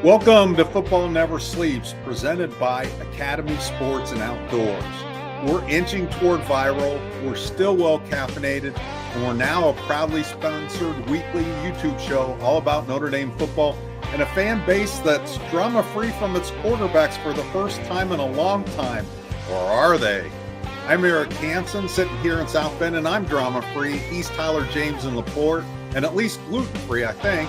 Welcome to Football Never Sleeps, presented by Academy Sports and Outdoors. We're inching toward viral, we're still well caffeinated, and we're now a proudly sponsored weekly YouTube show all about Notre Dame football and a fan base that's drama-free from its quarterbacks for the first time in a long time. Or are they? I'm Eric Hansen, sitting here in South Bend, and I'm drama-free. He's Tyler James in LaPorte, and at least gluten-free, I think.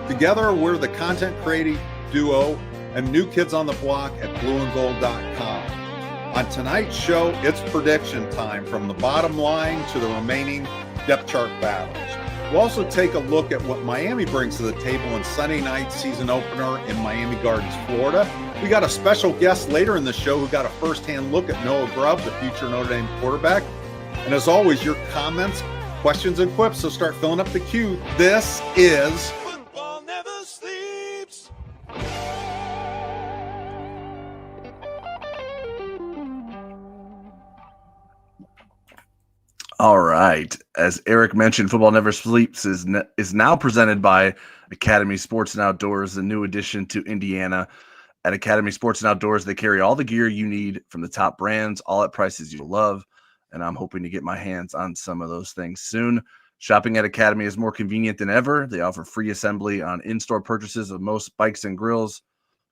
Together, we're the content creative duo and new kids on the block at blueandgold.com. On tonight's show, it's prediction time from the bottom line to the remaining depth chart battles. We'll also take a look at what Miami brings to the table in Sunday night's season opener in Miami Gardens, Florida. We got a special guest later in the show who got a firsthand look at Noah Grubb, the future Notre Dame quarterback. And as always, your comments, questions, and quips, so start filling up the queue. This is Football Never Sleeps. All right. As Eric mentioned, Football Never Sleeps is now presented by Academy Sports and Outdoors, a new addition to Indiana. At Academy Sports and Outdoors, they carry all the gear you need from the top brands, all at prices you love, and I'm hoping to get my hands on some of those things soon. Shopping at Academy is more convenient than ever. They offer free assembly on in-store purchases of most bikes and grills,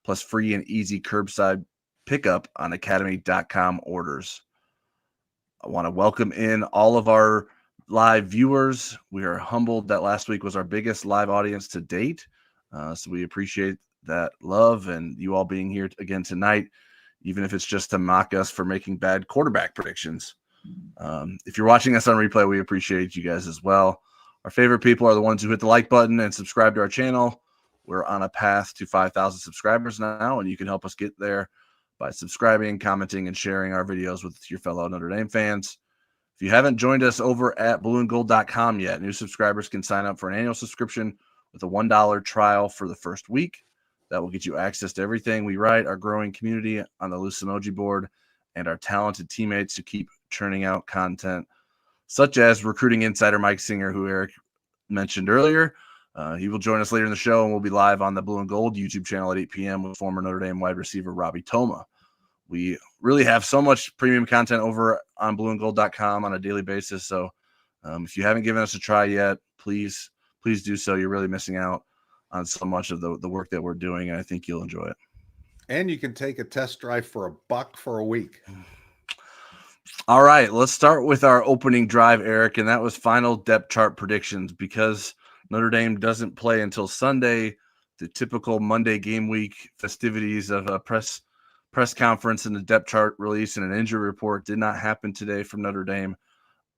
plus free and easy curbside pickup on academy.com orders. I want to welcome in all of our live viewers. We are humbled that last week was our biggest live audience to date. So we appreciate that love and you all being here again tonight, even if it's just to mock us for making bad quarterback predictions. If you're watching us on replay, we appreciate you guys as well. Our favorite people are the ones who hit the like button and subscribe to our channel. We're on a path to 5,000 subscribers now, and you can help us get there by subscribing, commenting, and sharing our videos with your fellow Notre Dame fans. If you haven't joined us over at blueandgold.com yet, new subscribers can sign up for an annual subscription with a $1 trial for the first week. That will get you access to everything we write, our growing community on the Loose Emoji board, and our talented teammates who keep churning out content, such as recruiting insider Mike Singer, who Eric mentioned earlier. He will join us later in the show, and we'll be live on the Blue and Gold YouTube channel at 8 p.m. with former Notre Dame wide receiver Robbie Toma. We really have so much premium content over on blueandgold.com on a daily basis. So if you haven't given us a try yet, please do so. You're really missing out on so much of the work that we're doing, and I think you'll enjoy it. And you can take a test drive for $1 for a week. All right, let's start with our opening drive, Eric, and that was final depth chart predictions. Because Notre Dame doesn't play until Sunday, the typical Monday game week festivities of a press conference and the depth chart release and an injury report did not happen today from Notre Dame.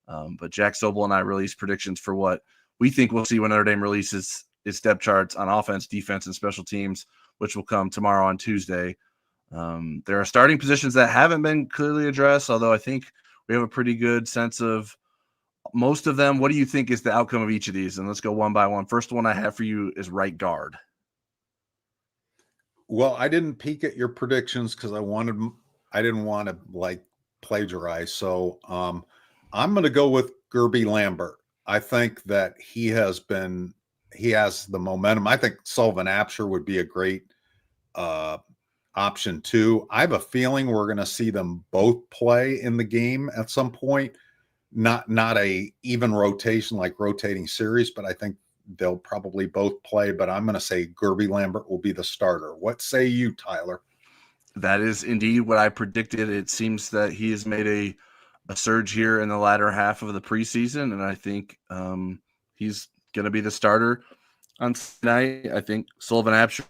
But Jack Sobel and I released predictions for what we think we'll see when Notre Dame releases its depth charts on offense, defense, and special teams, which will come tomorrow on Tuesday. There are starting positions that haven't been clearly addressed, although I think we have a pretty good sense of most of them. What do you think is the outcome of each of these? And let's go one by one. First one I have for you is right guard. Well, I didn't peek at your predictions because I didn't want to like plagiarize. So I'm going to go with Gerby Lambert. I think that he has the momentum. I think Sullivan Absher would be a great option too. I have a feeling we're going to see them both play in the game at some point. Not a even rotation like rotating series, but I think they'll probably both play. But I'm going to say Gerby Lambert will be the starter. What say you, Tyler? That is indeed what I predicted. It seems that he has made a surge here in the latter half of the preseason, and I think he's going to be the starter on tonight. I think Sullivan Absher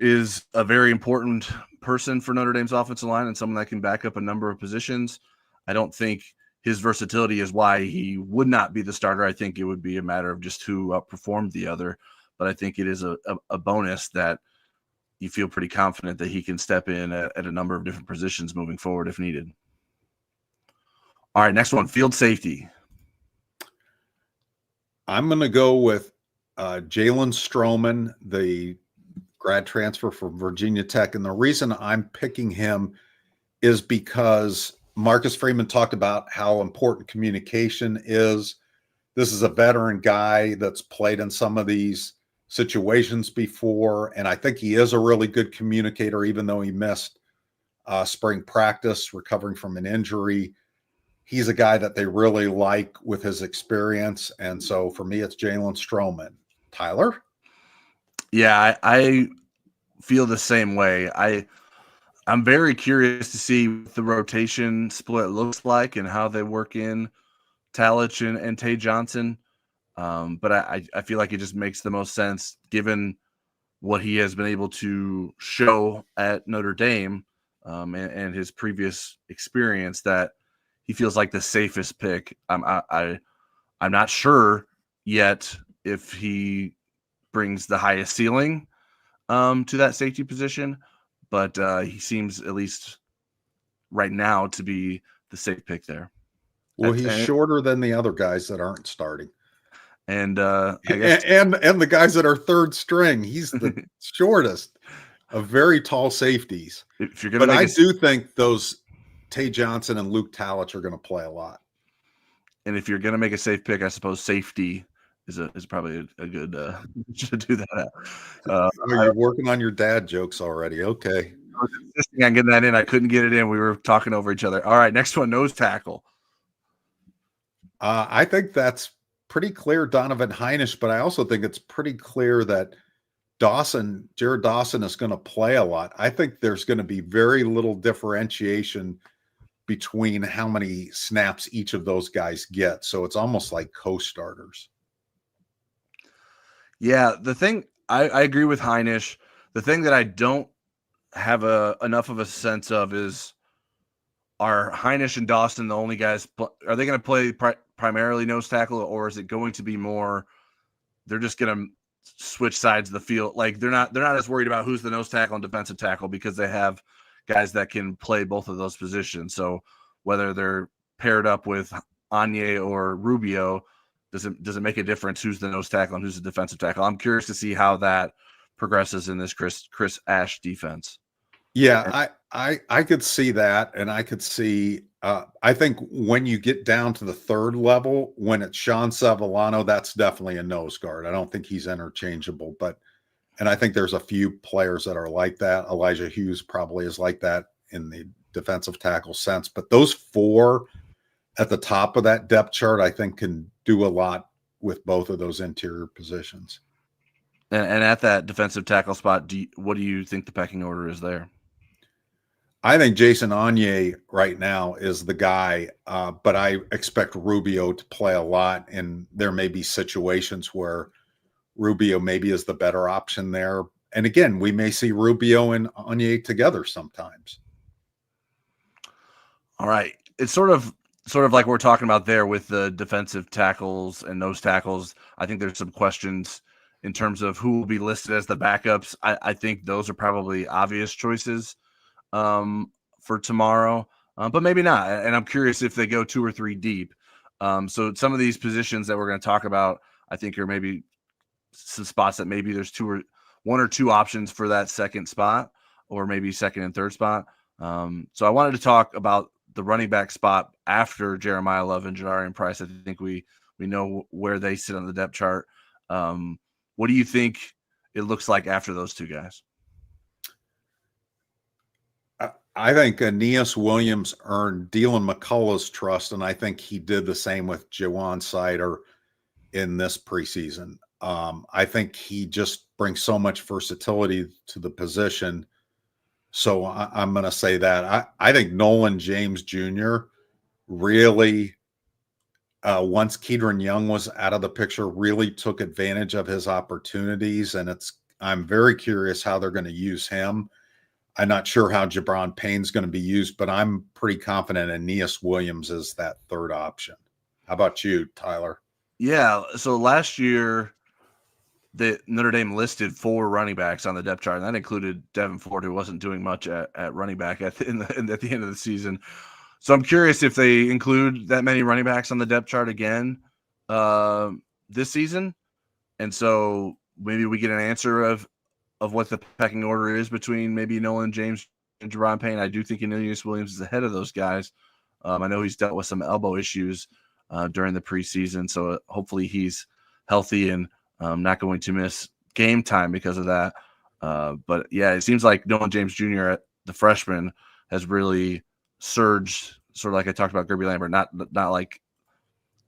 is a very important person for Notre Dame's offensive line and someone that can back up a number of positions. I don't think his versatility is why he would not be the starter. I think it would be a matter of just who outperformed the other. But I think it is a bonus that you feel pretty confident that he can step in at a number of different positions moving forward if needed. All right, next one, field safety. I'm going to go with Jalen Stroman, the grad transfer from Virginia Tech. And the reason I'm picking him is because Marcus Freeman talked about how important communication is. This is a veteran guy that's played in some of these situations before, and I think he is a really good communicator, even though he missed spring practice recovering from an injury. He's a guy that they really like with his experience. And so for me, it's Jalen Stroman. Tyler? Yeah, I feel the same way. I'm very curious to see what the rotation split looks like and how they work in Talich and Tay Johnson. But I feel like it just makes the most sense given what he has been able to show at Notre Dame and his previous experience that he feels like the safest pick. I'm not sure yet if he brings the highest ceiling to that safety position, but he seems at least right now to be the safe pick there. Well, he's shorter than the other guys that aren't starting. And I guess and the guys that are third string, he's the shortest of very tall safeties. If you're gonna, but I do think those Tay Johnson and Luke Talich are going to play a lot. And if you're going to make a safe pick, I suppose safety is probably a good to do that. You're working on your dad jokes already. Okay. I was insisting on getting that in. I couldn't get it in. We were talking over each other. All right, next one, nose tackle. I think that's pretty clear, Donovan Heinisch, but I also think it's pretty clear that Jared Dawson is going to play a lot. I think there's going to be very little differentiation between how many snaps each of those guys get. So it's almost like co-starters. Yeah, the thing I agree with Heinisch. The thing that I don't have enough of a sense of is, are Heinisch and Dawson the only guys? Are they going to play primarily nose tackle, or is it going to be more? They're just going to switch sides of the field. Like they're not as worried about who's the nose tackle and defensive tackle because they have guys that can play both of those positions. So whether they're paired up with Anye or Rubio, does it make a difference who's the nose tackle and who's the defensive tackle? I'm curious to see how that progresses in this Chris Ash defense. Yeah, I could see that, and I could see. I think when you get down to the third level, when it's Sean Savillano, that's definitely a nose guard. I don't think he's interchangeable, and I think there's a few players that are like that. Elijah Hughes probably is like that in the defensive tackle sense. But those four at the top of that depth chart, I think, can do a lot with both of those interior positions. And at that defensive tackle spot, what do you think the pecking order is there? I think Jason Anye right now is the guy, but I expect Rubio to play a lot, and there may be situations where Rubio maybe is the better option there. And again, we may see Rubio and Anye together sometimes. All right. It's sort of like we're talking about there with the defensive tackles and nose tackles. I think there's some questions in terms of who will be listed as the backups. I think those are probably obvious choices for tomorrow, but maybe not. And I'm curious if they go 2 or 3 deep. So some of these positions that we're going to talk about, I think are maybe some spots that maybe there's 1 or 2 options for that second spot, or maybe second and third spot. So I wanted to talk about the running back spot after Jeremiah Love and Jadarian Price. I think we know where they sit on the depth chart. What do you think it looks like after those 2 guys? I think Aeneas Williams earned Dylan McCullough's trust, and I think he did the same with Jawan Sider in this preseason. I think he just brings so much versatility to the position. So I'm going to say that. I think Nolan James Jr. really, once Kedron Young was out of the picture, really took advantage of his opportunities, and I'm very curious how they're going to use him. I'm not sure how Jabron Payne's going to be used, but I'm pretty confident Aeneas Williams is that third option. How about you, Tyler? Yeah. So last year, the Notre Dame listed 4 running backs on the depth chart, and that included Devin Ford, who wasn't doing much at running back at the end of the season. So I'm curious if they include that many running backs on the depth chart again this season. And so maybe we get an answer of what the pecking order is between maybe Nolan James and Jabron Payne. I do think Aeneas Williams is ahead of those guys. I know he's dealt with some elbow issues during the preseason, so hopefully he's healthy and not going to miss game time because of that. But yeah, it seems like Nolan James Jr., the freshman, has really surged, sort of like I talked about Gerby Lambert, not like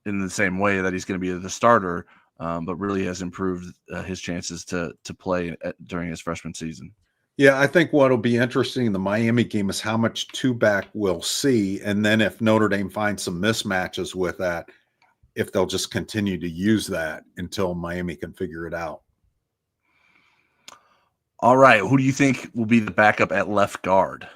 in the same way that he's going to be the starter, but really has improved his chances to play during his freshman season. Yeah, I think what'll be interesting in the Miami game is how much two-back we'll see, and then if Notre Dame finds some mismatches with that, if they'll just continue to use that until Miami can figure it out. All right, who do you think will be the backup at left guard?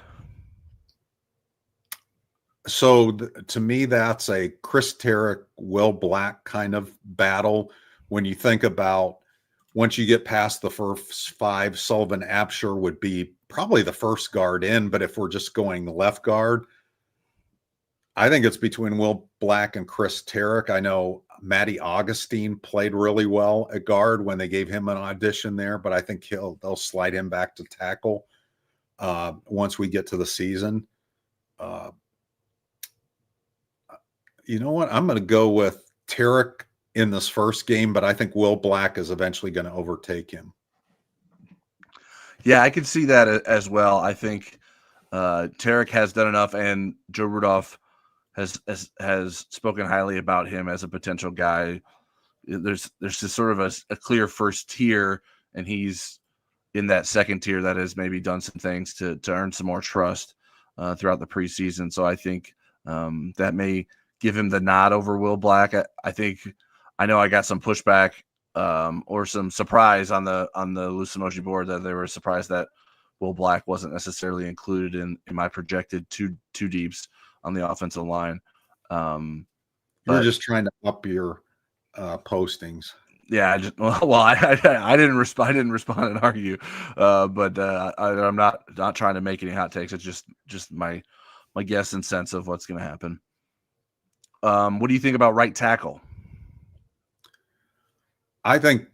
So to me, that's a Chris Terek, Will Black kind of battle. When you think about once you get past the first five, Sullivan Absher would be probably the first guard in. But if we're just going left guard, I think it's between Will Black and Chris Terek. I know Matty Augustine played really well at guard when they gave him an audition there, but I think they'll slide him back to tackle once we get to the season. You know what? I'm going to go with Terek in this first game, but I think Will Black is eventually going to overtake him. Yeah, I could see that as well. I think Terek has done enough, and Joe Rudolph has spoken highly about him as a potential guy. There's just sort of a clear first tier, and he's in that second tier that has maybe done some things to earn some more trust throughout the preseason. So I think that may give him the nod over Will Black. I know I got some pushback or some surprise on the Lucinoji board that they were surprised that Will Black wasn't necessarily included in my projected two deeps on the offensive line. You're just trying to up your postings. Yeah, I didn't respond and argue, but I'm not trying to make any hot takes. It's just my guess and sense of what's going to happen. What do you think about right tackle? I think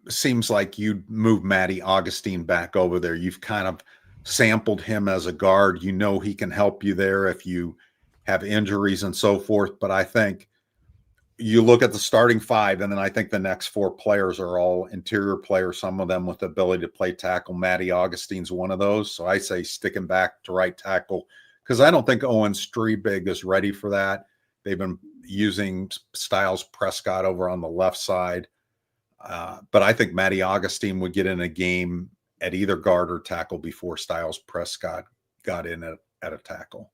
seems like you'd move Matty Augustine back over there. You've kind of sampled him as a guard. You know he can help you there if you have injuries and so forth. But I think you look at the starting five, and then I think the next four players are all interior players, some of them with the ability to play tackle. Matty Augustine's one of those. So I say stick him back to right tackle because I don't think Owen Strebig is ready for that. They've been using Styles Prescott over on the left side. But I think Matty Augustine would get in a game at either guard or tackle before Styles Prescott got in at a tackle.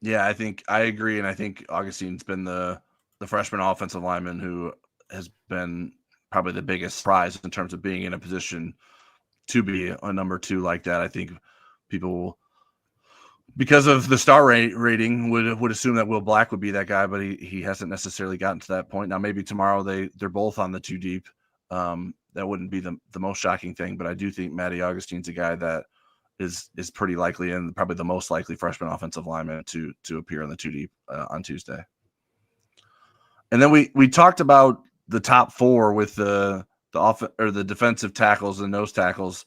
Yeah, I think I agree. And I think Augustine's been the freshman offensive lineman who has been probably the biggest surprise in terms of being in a position to be a number two like that. I think people, because of the star rating, would assume that Will Black would be that guy, but he hasn't necessarily gotten to that point. Now, maybe tomorrow they're both on the two deep. That wouldn't be the most shocking thing, but I do think Matty Augustine's a guy that is pretty likely and probably the most likely freshman offensive lineman to appear on the two deep on Tuesday. And then we talked about the top four with the defensive tackles and nose tackles.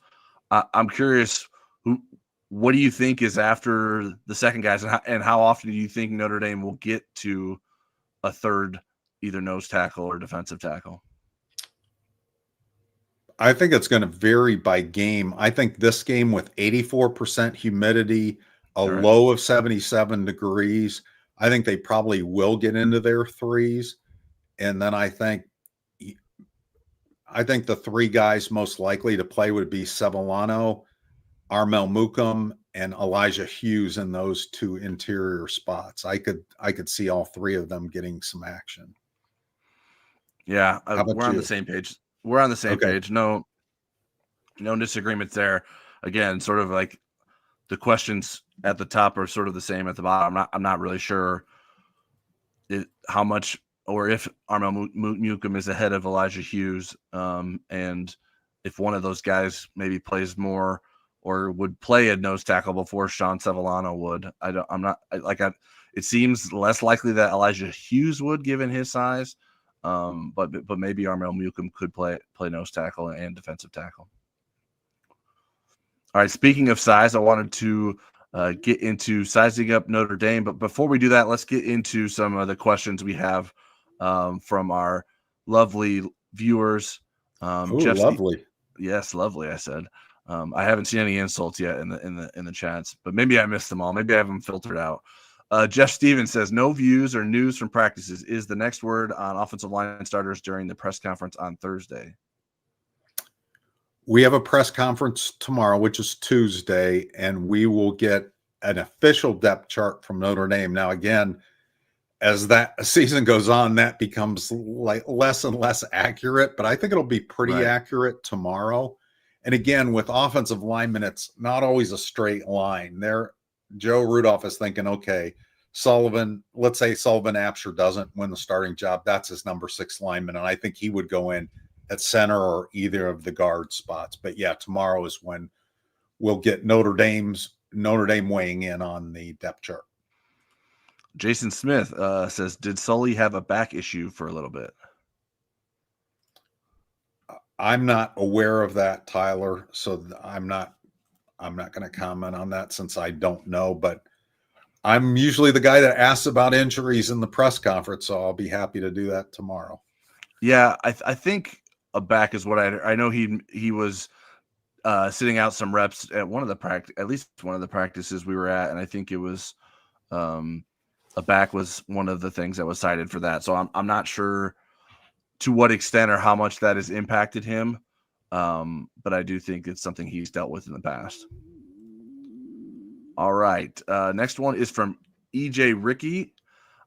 I'm curious, what do you think is after the second guys, and how often do you think Notre Dame will get to a third, either nose tackle or defensive tackle? I think it's going to vary by game. I think this game with 84% humidity, a low of 77 degrees, I think they probably will get into their threes. And then I think the three guys most likely to play would be Sevillano, Armel Mukum, and Elijah Hughes in those two interior spots. I could see all three of them getting some action. Yeah, we're on the same page. We're on the same page. No disagreements there. Again, sort of like the questions at the top are sort of the same at the bottom. I'm not really sure how much or if Armel Mukum is ahead of Elijah Hughes, and if one of those guys maybe plays more or would play a nose tackle before Sean Sevillano would. It seems less likely that Elijah Hughes would, given his size. But maybe Armel Mukum could play nose tackle and defensive tackle. All right, speaking of size, I wanted to get into sizing up Notre Dame. But before we do that, let's get into some of the questions we have from our lovely viewers. Oh, Jeff, lovely. yes, lovely. I said. I haven't seen any insults yet in the chats, but maybe I missed them all. Maybe I have them filtered out. Jeff Stevens says no views or news from practices is the next word on offensive line starters during the press conference on Thursday. We have a press conference tomorrow, which is Tuesday, and we will get an official depth chart from Notre Dame. Now, again, as that season goes on, that becomes like less and less accurate, but I think it'll be pretty accurate tomorrow. And again, with offensive linemen, it's not always a straight line. Joe Rudolph is thinking, okay, Sullivan, let's say Sullivan Absher doesn't win the starting job. That's his number 6 lineman. And I think he would go in at center or either of the guard spots. But yeah, tomorrow is when we'll get Notre Dame weighing in on the depth chart. Jason Smith says, did Sully have a back issue for a little bit? I'm not aware of that, Tyler. So I'm not going to comment on that since I don't know, but I'm usually the guy that asks about injuries in the press conference. So I'll be happy to do that tomorrow. Yeah. I think a back is what I know. He was sitting out some reps at at least one of the practices we were at. And I think it was, a back was one of the things that was cited for that. So I'm not sure to what extent or how much that has impacted him. But I do think it's something he's dealt with in the past. All right. Next one is from EJ Ricky.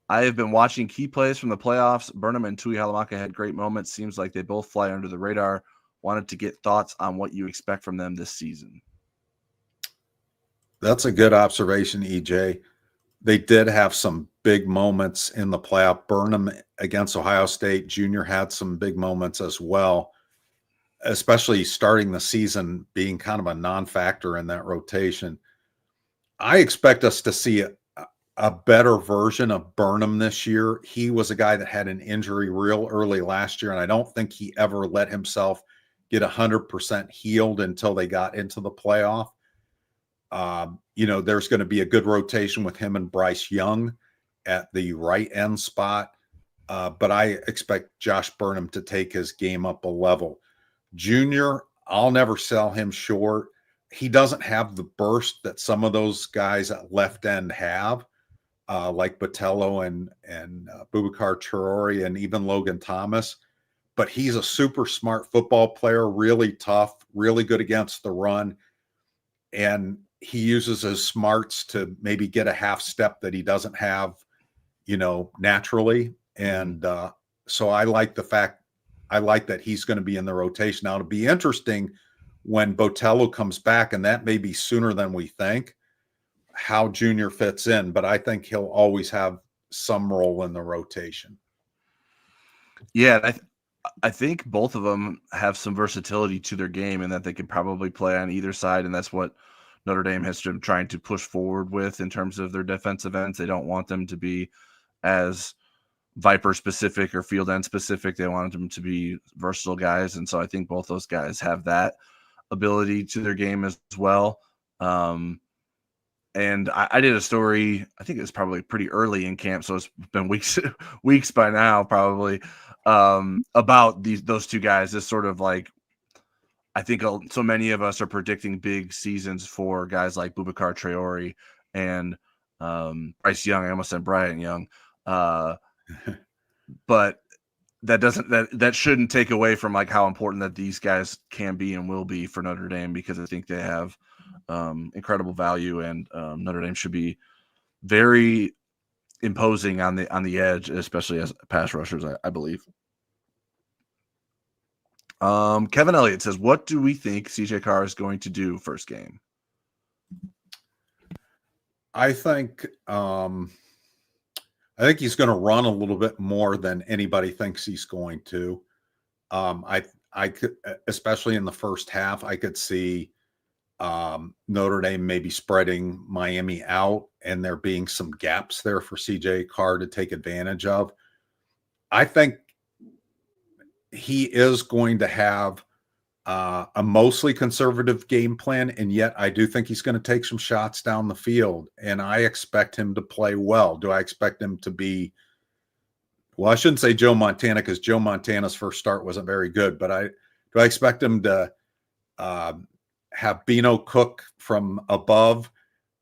I have been watching key plays from the playoffs. Burnham and Tui Halamaka had great moments. Seems like they both fly under the radar. Wanted to get thoughts on what you expect from them this season. That's a good observation, EJ. They did have some big moments in the playoff. Burnham against Ohio State Junior had some big moments as well, especially starting the season being kind of a non-factor in that rotation. I expect us to see a better version of Burnham this year. He was a guy that had an injury real early last year, and I don't think he ever let himself get 100% healed until they got into the playoff. There's going to be a good rotation with him and Bryce Young at the right end spot. But I expect Josh Burnham to take his game up a level. Junior, I'll never sell him short. He doesn't have the burst that some of those guys at left end have, like Botello and Boubacar Traore and even Logan Thomas. But he's a super smart football player, really tough, really good against the run. And he uses his smarts to maybe get a half step that he doesn't have, naturally. And so I like that he's going to be in the rotation. Now, it'll be interesting when Botello comes back, and that may be sooner than we think, how Junior fits in. But I think he'll always have some role in the rotation. Yeah, I think both of them have some versatility to their game and that they could probably play on either side. And that's what Notre Dame has been trying to push forward with in terms of their defensive ends. They don't want them to be as Viper specific or field end specific. They want them to be versatile guys. And so I think both those guys have that ability to their game as well. And I did a story, I think it was probably pretty early in camp, so it's been weeks by now probably, about those two guys. This sort of like, I think so many of us are predicting big seasons for guys like Boubacar Traore and Bryce Young. I almost said Bryant Young, but that shouldn't take away from like how important that these guys can be and will be for Notre Dame, because I think they have incredible value, and Notre Dame should be very imposing on the edge, especially as pass rushers, I believe. Kevin Elliott says, what do we think CJ Carr is going to do first game? I think he's going to run a little bit more than anybody thinks he's going to. I could, especially in the first half, I could see Notre Dame maybe spreading Miami out and there being some gaps there for CJ Carr to take advantage of. I think he is going to have a mostly conservative game plan, and yet I do think he's going to take some shots down the field, and I expect him to play well. Do I expect him to be Well, I shouldn't say Joe Montana because Joe Montana's first start wasn't very good, but do I expect him to have Bino cook from above,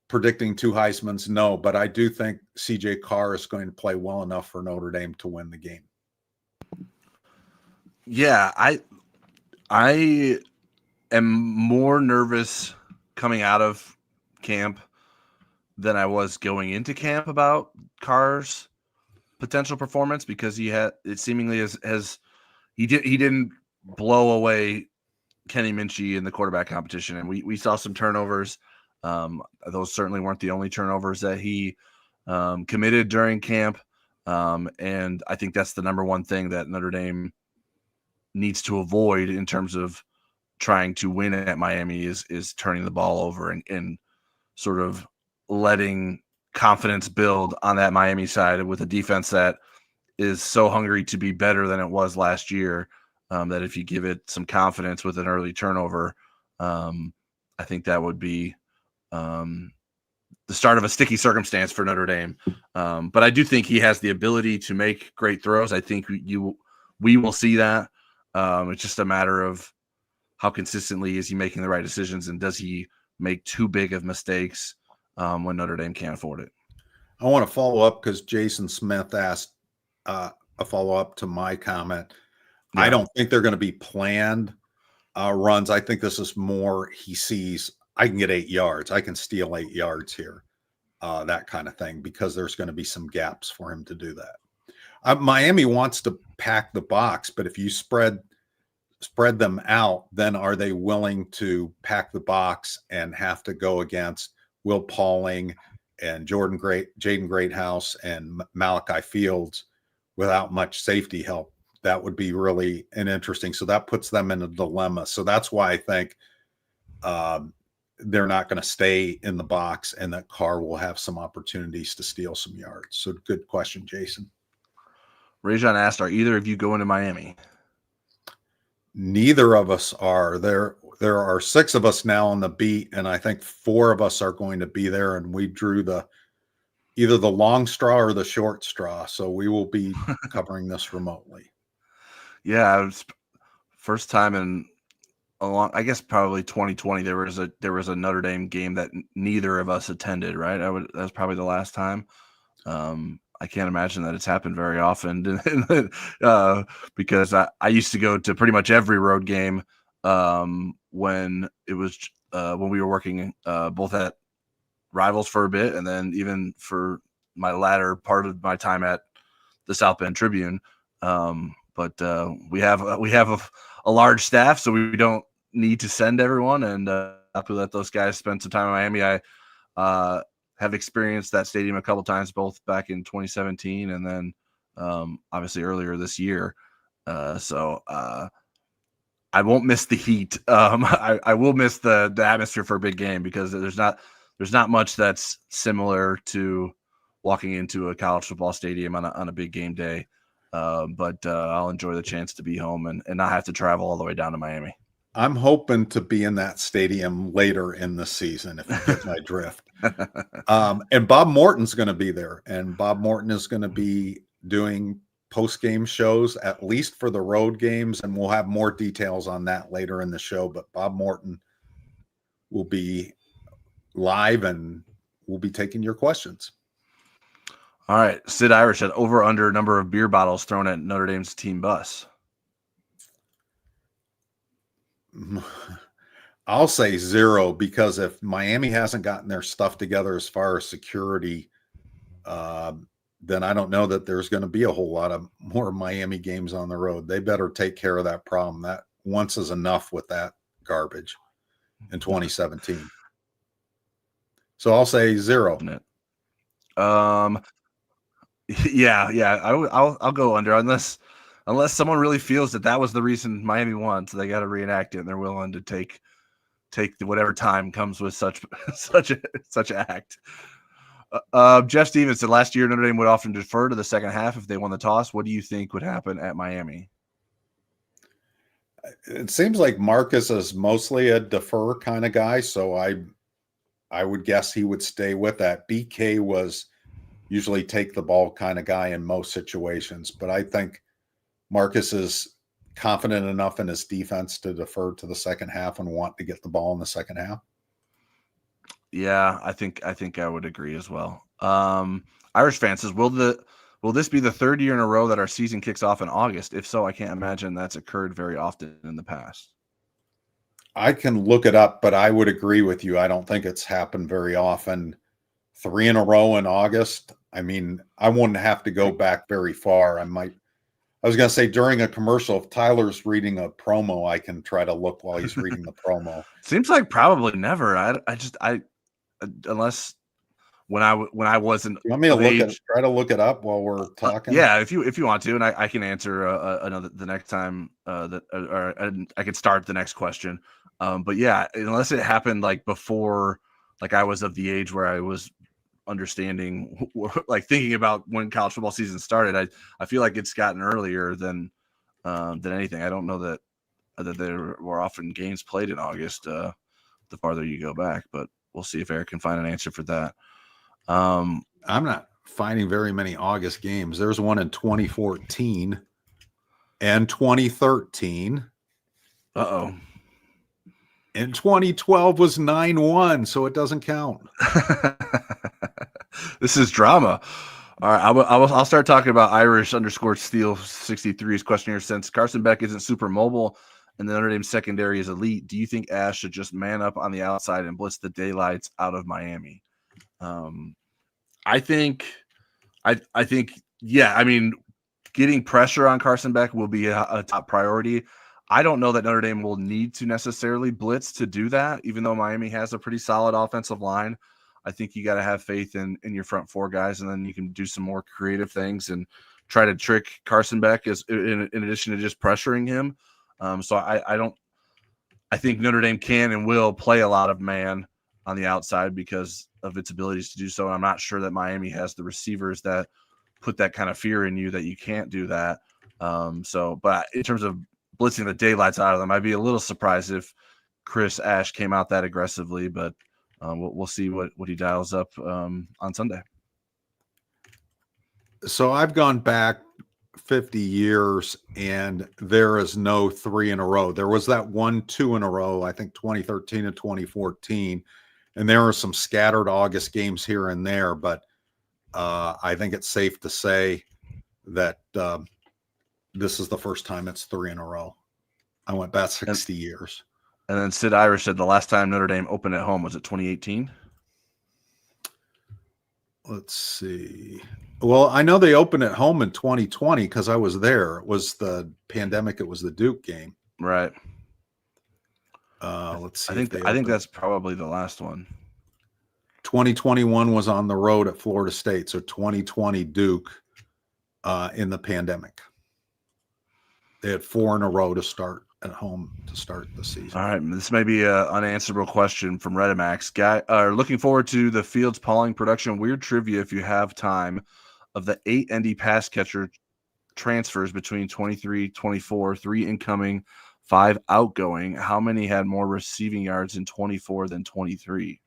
predicting 2 Heismans? No, but I do think CJ Carr is going to play well enough for Notre Dame to win the game. Yeah, I am more nervous coming out of camp than I was going into camp about Carr's potential performance, because it seemingly has he didn't blow away Kenny Minchie in the quarterback competition, and we saw some turnovers. Those certainly weren't the only turnovers that he committed during camp, and I think that's the number one thing that Notre Dame needs to avoid in terms of trying to win at Miami is turning the ball over and sort of letting confidence build on that Miami side with a defense that is so hungry to be better than it was last year, that if you give it some confidence with an early turnover, I think that would be the start of a sticky circumstance for Notre Dame. But I do think he has the ability to make great throws. I think we will see that. It's just a matter of how consistently is he making the right decisions, and does he make too big of mistakes when Notre Dame can't afford it. I want to follow up because Jason Smith asked a follow-up to my comment. Yeah. I don't think they're going to be planned runs. I think this is more he sees, I can get 8 yards. I can steal 8 yards here, that kind of thing, because there's going to be some gaps for him to do that. Miami wants to pack the box, but if you spread them out, then are they willing to pack the box and have to go against Will Pauling and Jaden Greathouse and Malachi Fields without much safety help? That would be really interesting. So that puts them in a dilemma. So that's why I think they're not going to stay in the box, and that Carr will have some opportunities to steal some yards. So good question, Jason. Rajon asked, are either of you going to Miami? Neither of us are. There are 6 of us now on the beat, and I think 4 of us are going to be there, and we drew either the long straw or the short straw. So we will be covering this remotely. Yeah, it was first time in a long, I guess probably 2020. There was a Notre Dame game that neither of us attended. Right, that was probably the last time. I can't imagine that it's happened very often, because I used to go to pretty much every road game when it was when we were working both at Rivals for a bit, and then even for my latter part of my time at the South Bend Tribune. But we have a large staff, so we don't need to send everyone, and happy to let those guys spend some time in Miami. I have experienced that stadium a couple times, both back in 2017 and then obviously earlier this year. So I won't miss the heat. I will miss the atmosphere for a big game, because there's not much that's similar to walking into a college football stadium on a big game day. But I'll enjoy the chance to be home and not have to travel all the way down to Miami. I'm hoping to be in that stadium later in the season, if you get my drift. And Bob Morton's going to be there, and Bob Morton is going to be doing post-game shows, at least for the road games, and we'll have more details on that later in the show. But Bob Morton will be live, and we'll be taking your questions. All right. Sid Irish had over under number of beer bottles thrown at Notre Dame's team bus. I'll say 0, because if Miami hasn't gotten their stuff together as far as security, then I don't know that there's going to be a whole lot of more Miami games on the road. They better take care of that problem. That once is enough with that garbage in 2017. So I'll say 0. Yeah. I'll go under, unless someone really feels that was the reason Miami won, so they got to reenact it, and they're willing to take whatever time comes with such an act. Jeff Stevens said last year Notre Dame would often defer to the second half if they won the toss. What do you think would happen at Miami? It seems like Marcus is mostly a defer kind of guy, so I would guess he would stay with that. BK was usually take the ball kind of guy in most situations. But I think Marcus is confident enough in his defense to defer to the second half and want to get the ball in the second half. Yeah, I think I would agree as well. Irish fan says, will this be the third year in a row that our season kicks off in August? If so, I can't imagine that's occurred very often in the past. I can look it up, but I would agree with you. I don't think it's happened very often. 3 in a row in August. I mean, I wouldn't have to go back very far. I was going to say during a commercial, if Tyler's reading a promo, I can try to look while he's reading the promo. Seems like probably never. Unless when I wasn't. You want me to try to look it up while we're talking? Yeah, if you want to, and I can answer another the next time or I could start the next question. But yeah, unless it happened like before, like I was of the age where I was understanding, like thinking about when college football season started. I feel like it's gotten earlier than anything. I don't know that there were often games played in August. The farther you go back, but we'll see if Eric can find an answer for that. I'm not finding very many August games. There's one in 2014 and 2013. Uh-oh. And 2012 was 9-1, so it doesn't count. This is drama. All right, I'll start talking about Irish_Steel63's question here. Since Carson Beck isn't super mobile and the Notre Dame secondary is elite, do you think Ash should just man up on the outside and blitz the daylights out of Miami? I think, yeah. I mean, getting pressure on Carson Beck will be a top priority. I don't know that Notre Dame will need to necessarily blitz to do that, even though Miami has a pretty solid offensive line. I think you got to have faith in your front four guys, and then you can do some more creative things and try to trick Carson Beck in addition to just pressuring him. So I think Notre Dame can and will play a lot of man on the outside because of its abilities to do so. And I'm not sure that Miami has the receivers that put that kind of fear in you that you can't do that. But in terms of blitzing the daylights out of them, I'd be a little surprised if Chris Ash came out that aggressively, but we'll see what he dials up on Sunday. So I've gone back 50 years and there is no 3 in a row. There was that 1-2 in a row, I think 2013 and 2014. And there are some scattered August games here and there, but I think it's safe to say that this is the first time it's 3 in a row. I went back 60 years. And then Sid Irish said the last time Notre Dame opened at home was it 2018? Let's see. Well, I know they opened at home in 2020 because I was there. It was the pandemic. It was the Duke game. Right. Let's see. I think that's probably the last one. 2021 was on the road at Florida State. So 2020 Duke in the pandemic. They had 4 in a row to start at home to start the season. All right. This may be an unanswerable question from Redemax. Looking forward to the Fields Pauling production. Weird trivia, if you have time, of the 8 ND pass catcher transfers between 23, 24, 3 incoming, 5 outgoing. How many had more receiving yards in 24 than 23?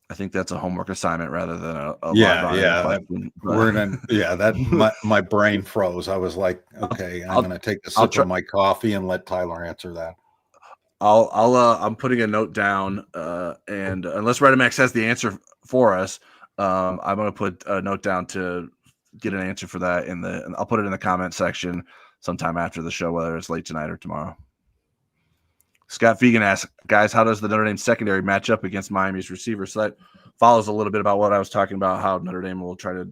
I think that's a homework assignment rather than a my brain froze. I was like, okay, I'm going to take a sip of my coffee and let Tyler answer that. I'm putting a note down, and unless Redemax has the answer for us, I'm going to put a note down to get an answer for that and I'll put it in the comment section sometime after the show, whether it's late tonight or tomorrow. Scott Fegan asks, guys, how does the Notre Dame secondary match up against Miami's receivers? So that follows a little bit about what I was talking about, how Notre Dame will try to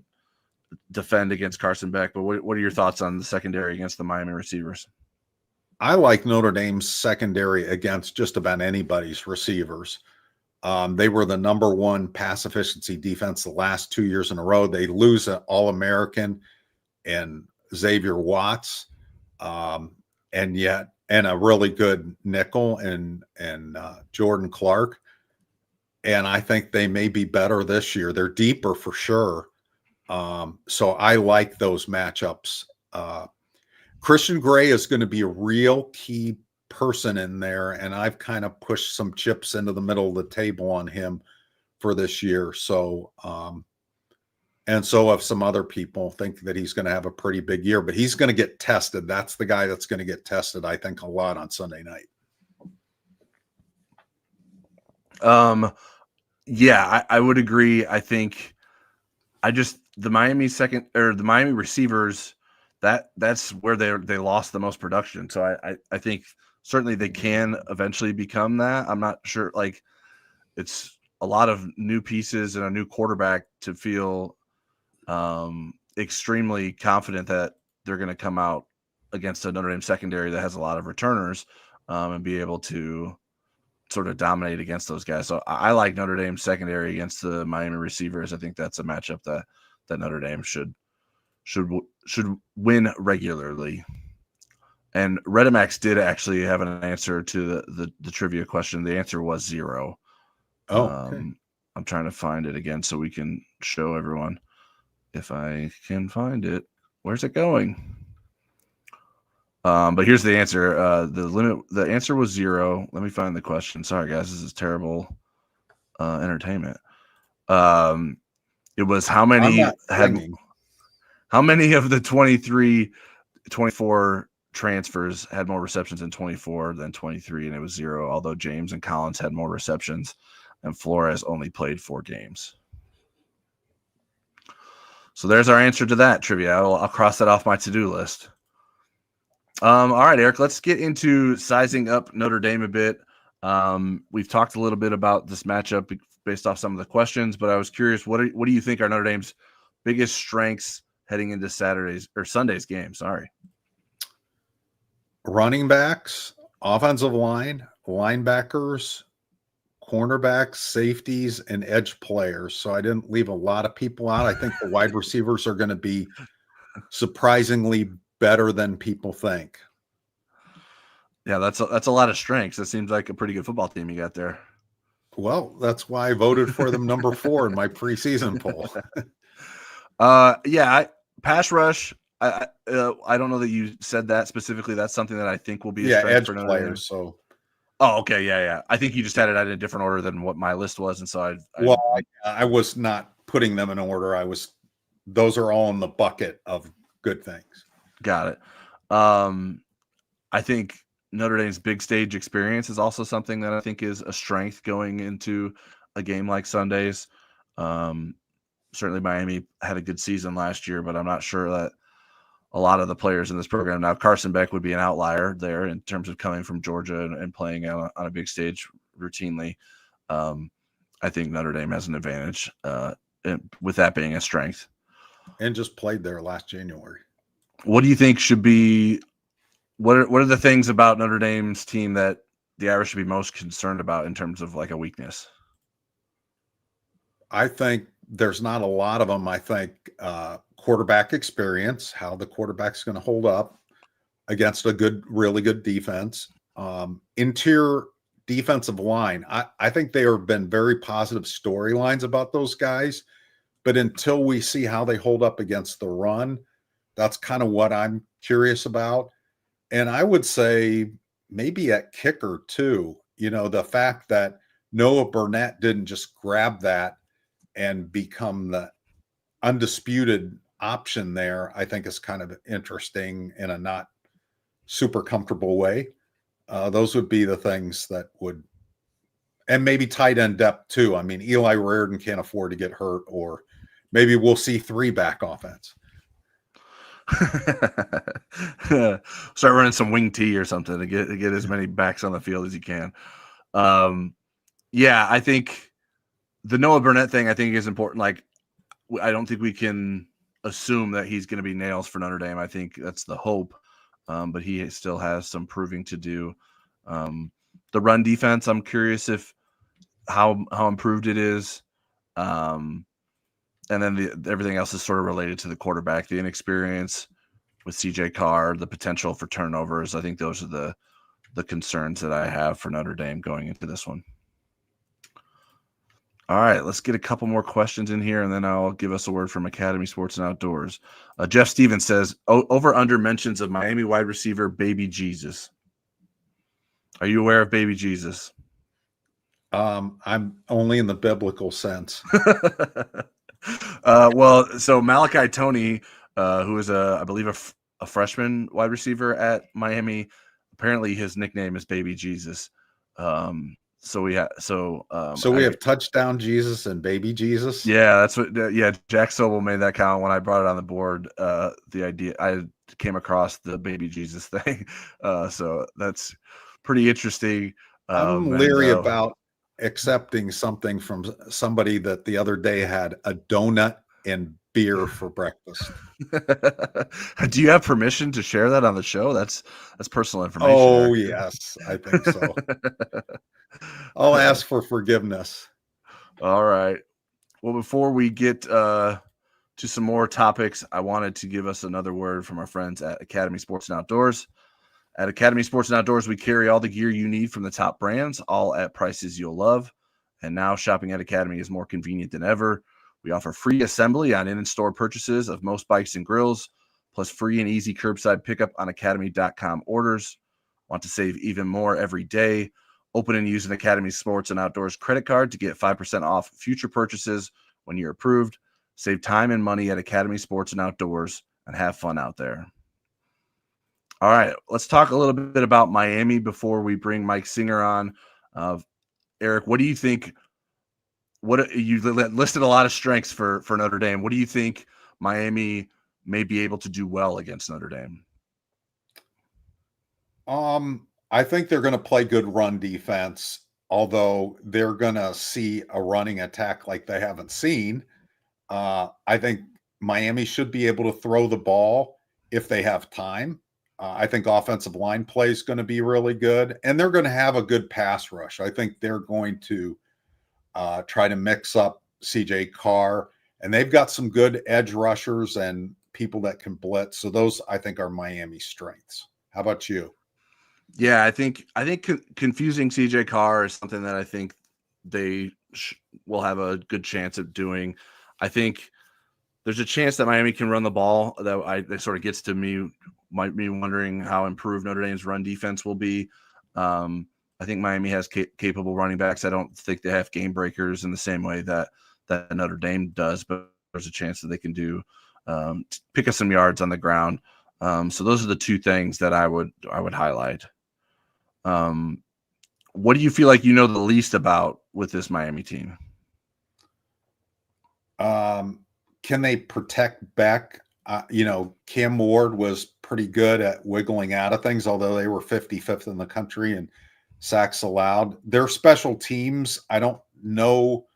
defend against Carson Beck. But what are your thoughts on the secondary against the Miami receivers? I like Notre Dame's secondary against just about anybody's receivers. They were the number 1 pass efficiency defense the last 2 years in a row. They lose an All-American and Xavier Watts, and a really good nickel and Jordan Clark. And I think they may be better this year. They're deeper for sure. So I like those matchups. Christian Gray is going to be a real key person in there. And I've kind of pushed some chips into the middle of the table on him for this year. So, and so have some other people think that he's going to have a pretty big year, but he's going to get tested. That's the guy that's going to get tested, I think, a lot on Sunday night. Yeah, I would agree. I think the Miami the Miami receivers, that's where they lost the most production. So I think certainly they can eventually become that. I'm not sure. Like, it's a lot of new pieces and a new quarterback to feel extremely confident that they're going to come out against a Notre Dame secondary that has a lot of returners and be able to sort of dominate against those guys. So I like Notre Dame secondary against the Miami receivers. I think that's a matchup that Notre Dame should win regularly. And Redemax did actually have an answer to the trivia question. The answer was 0. Oh, okay. I'm trying to find it again so we can show everyone if I can find it. Where's it going? But here's the answer. The answer was 0. Let me find the question. Sorry, guys, this is terrible entertainment. It was how many of the 24 transfers had more receptions in 24 than 23, and it was 0. Although James and Collins had more receptions, and Flores only played 4 games. So there's our answer to that trivia. I'll cross that off my to-do list. All right, Eric, let's get into sizing up Notre Dame a bit. We've talked a little bit about this matchup based off some of the questions, but I was curious, what do you think are Notre Dame's biggest strengths heading into Sunday's game? Sorry. Running backs, offensive line, linebackers, cornerbacks, safeties, and edge players. So I didn't leave a lot of people out. I think the wide receivers are going to be surprisingly better than people think. Yeah, that's a lot of strengths. That seems like a pretty good football team you got there. Well, that's why I voted for them number 4 in my preseason poll. Pass rush. I don't know that you said that specifically. That's something that I think will be a strength edge for Notre players. Dame. So, okay, yeah. I think you just had it in a different order than what my list was, and so I was not putting them in order. Those are all in the bucket of good things. Got it. I think Notre Dame's big stage experience is also something that I think is a strength going into a game like Sunday's. Certainly Miami had a good season last year, but I'm not sure that a lot of the players in this program now, Carson Beck would be an outlier there in terms of coming from Georgia and playing on a big stage routinely. I think Notre Dame has an advantage with that being a strength. And just played there last January. What do you think should be what are the things about Notre Dame's team that the Irish should be most concerned about in terms of like a weakness? I think there's not a lot of them. I think quarterback experience, how the quarterback's going to hold up against a really good defense. Interior defensive line. I think there have been very positive storylines about those guys, but until we see how they hold up against the run, that's kind of what I'm curious about. And I would say maybe at kicker too, the fact that Noah Burnett didn't just grab that and become the undisputed option there, I think is kind of interesting in a not super comfortable way. Those would be the things that would, and maybe tight end depth too. I mean, Eli Reardon can't afford to get hurt, or maybe we'll see 3-back offense. Start running some wing T or something to get as many backs on the field as you can. I think the Noah Burnett thing I think is important. Like, I don't think we can assume that he's going to be nails for Notre Dame. I think that's the hope, but he still has some proving to do. The run defense, I'm curious how improved it is. And then everything else is sort of related to the quarterback, the inexperience with CJ Carr, the potential for turnovers. I think those are the concerns that I have for Notre Dame going into this one. All right, let's get a couple more questions in here, and then I'll give us a word from Academy Sports and Outdoors. Jeff Stevens says, over-under mentions of Miami wide receiver Baby Jesus. Are you aware of Baby Jesus? I'm only in the biblical sense. Well, so Malachi Tony, who is I believe a freshman wide receiver at Miami, apparently his nickname is Baby Jesus. So we have So we have touchdown Jesus and baby Jesus. yeah, that's what Jack Sobel made that comment when I brought it on the board. The idea I came across the Baby Jesus thing, so that's pretty interesting. I'm And leery about accepting something from somebody that the other day had a donut and beer for breakfast. do you have permission to share that on the show? That's personal information. Oh, yes, I think so. I'll ask for forgiveness. All right. Well, before we get to some more topics, I wanted to give us another word from our friends at Academy Sports and Outdoors. At Academy Sports and Outdoors, we carry all the gear you need from the top brands, all at prices you'll love. And now shopping at Academy is more convenient than ever. We offer free assembly on in-store purchases of most bikes and grills, plus free and easy curbside pickup on academy.com orders. Want to save even more every day? Open and use an Academy Sports and Outdoors credit card to get 5% off future purchases when you're approved. Save time and money at Academy Sports and Outdoors and have fun out there. All right, let's talk a little bit about Miami before we bring Mike Singer on. Eric, what do you think? What you listed a lot of strengths for Notre Dame. What do you think Miami may be able to do well against Notre Dame? I think they're going to play good run defense, although they're going to see a running attack like they haven't seen. I think Miami should be able to throw the ball if they have time. I think offensive line play is going to be really good, and they're going to have a good pass rush. I think they're going to try to mix up C.J. Carr, and they've got some good edge rushers and people that can blitz. So those, I think, are Miami's strengths. How about you? Yeah, I think confusing C.J. Carr is something that I think they will have a good chance of doing. I think there's a chance that Miami can run the ball. That sort of gets to me. Might be wondering how improved Notre Dame's run defense will be. I think Miami has capable running backs. I don't think they have game breakers in the same way that Notre Dame does, but there's a chance that they can do pick up some yards on the ground. So those are the two things that I would highlight. What do you feel like you know the least about with this Miami team? Can they protect Beck? Cam Ward was pretty good at wiggling out of things, although they were 55th in the country in sacks allowed. Their special teams, I don't know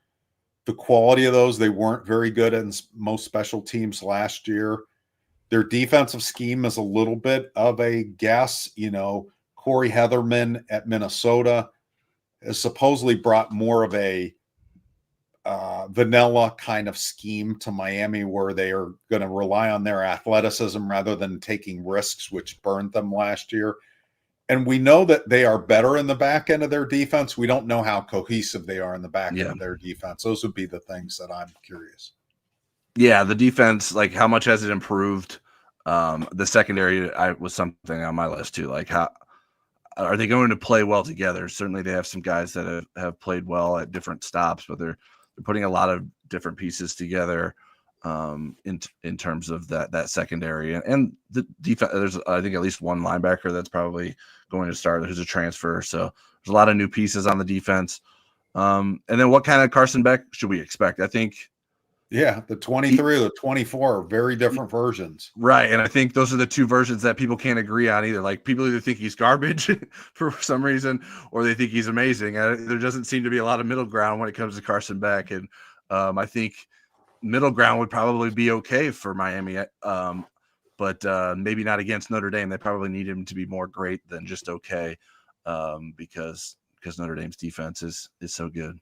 the quality of those. They weren't very good in most special teams last year. Their defensive scheme is a little bit of a guess. Corey Heatherman at Minnesota has supposedly brought more of a vanilla kind of scheme to Miami, where they are going to rely on their athleticism rather than taking risks, which burned them last year. And we know that they are better in the back end of their defense. We don't know how cohesive they are in the back end of their defense. Those would be the things that I'm curious. Yeah, the defense, like how much has it improved? The secondary was something on my list too. Like, how are they going to play well together? Certainly they have some guys that have played well at different stops, but they're putting a lot of different pieces together in terms of that secondary and the defense. There's, I think, at least one linebacker that's probably going to start who's a transfer. So there's a lot of new pieces on the defense. And then what kind of Carson Beck should we expect? I think, yeah, the 23, the 24 are very different versions. Right. And I think those are the two versions that people can't agree on either. Like, people either think he's garbage for some reason, or they think he's amazing. There doesn't seem to be a lot of middle ground when it comes to Carson Beck. And I think middle ground would probably be okay for Miami, but maybe not against Notre Dame. They probably need him to be more great than just okay, because Notre Dame's defense is so good.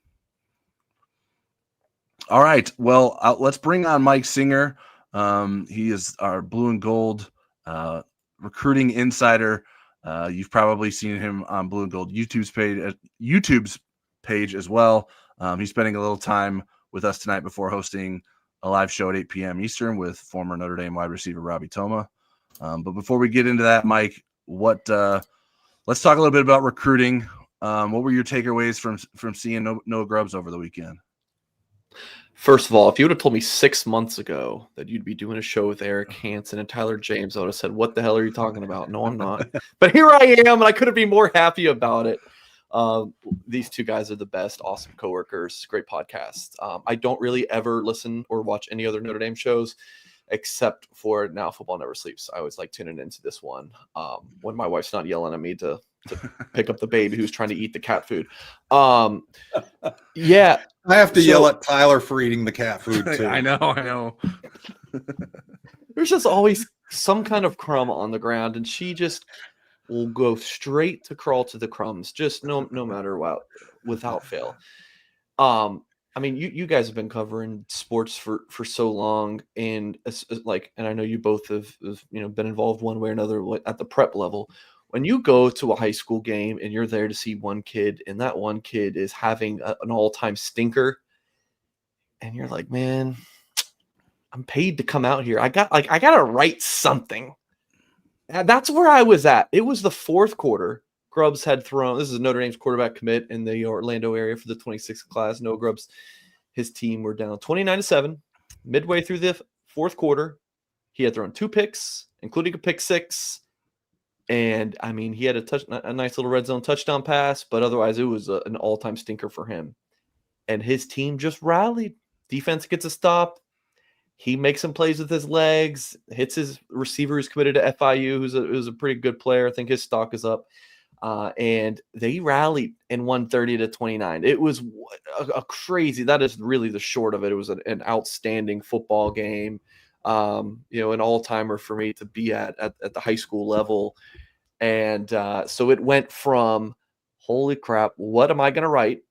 All right. Well, let's bring on Mike Singer. He is our blue and gold recruiting insider. You've probably seen him on Blue and Gold YouTube's page as well. He's spending a little time with us tonight before hosting a live show at 8 p.m. Eastern with former Notre Dame wide receiver Robbie Toma. But before we get into that, Mike, let's talk a little bit about recruiting. What were your takeaways from seeing Noah Grubbs over the weekend? First of all, if you would have told me 6 months ago that you'd be doing a show with Eric Hansen and Tyler James, I would have said, what the hell are you talking about? No, I'm not. But here I am, and I couldn't be more happy about it. These two guys are the best, awesome coworkers, great podcast. I don't really ever listen or watch any other Notre Dame shows except for Now Football Never Sleeps. I always like tuning into this one when my wife's not yelling at me to pick up the baby who's trying to eat the cat food. Yeah. I have to yell at Tyler for eating the cat food too. I know. There's just always some kind of crumb on the ground, and she just will go straight to crawl to the crumbs, just no matter what, without fail. I mean, you guys have been covering sports for so long, and and I know you both have been involved one way or another at the prep level. When you go to a high school game and you're there to see one kid, and that one kid is having an all-time stinker, and you're like, man, I'm paid to come out here. I got to write something. And that's where I was at. It was the fourth quarter. Grubbs had thrown. This is Notre Dame's quarterback commit in the Orlando area for the 26th class. Noah Grubbs, his team were down 29-7. Midway through the fourth quarter, he had thrown 2 picks, including a pick 6. And I mean, he had a nice little red zone touchdown pass, but otherwise it was an all-time stinker for him. And his team just rallied. Defense gets a stop. He makes some plays with his legs, hits his receiver who's committed to FIU, who's a pretty good player. I think his stock is up. And they rallied and won 30-29. It was a crazy. That is really the short of it. It was an outstanding football game. An all-timer for me to be at the high school level. And so it went from, holy crap, what am I going to write?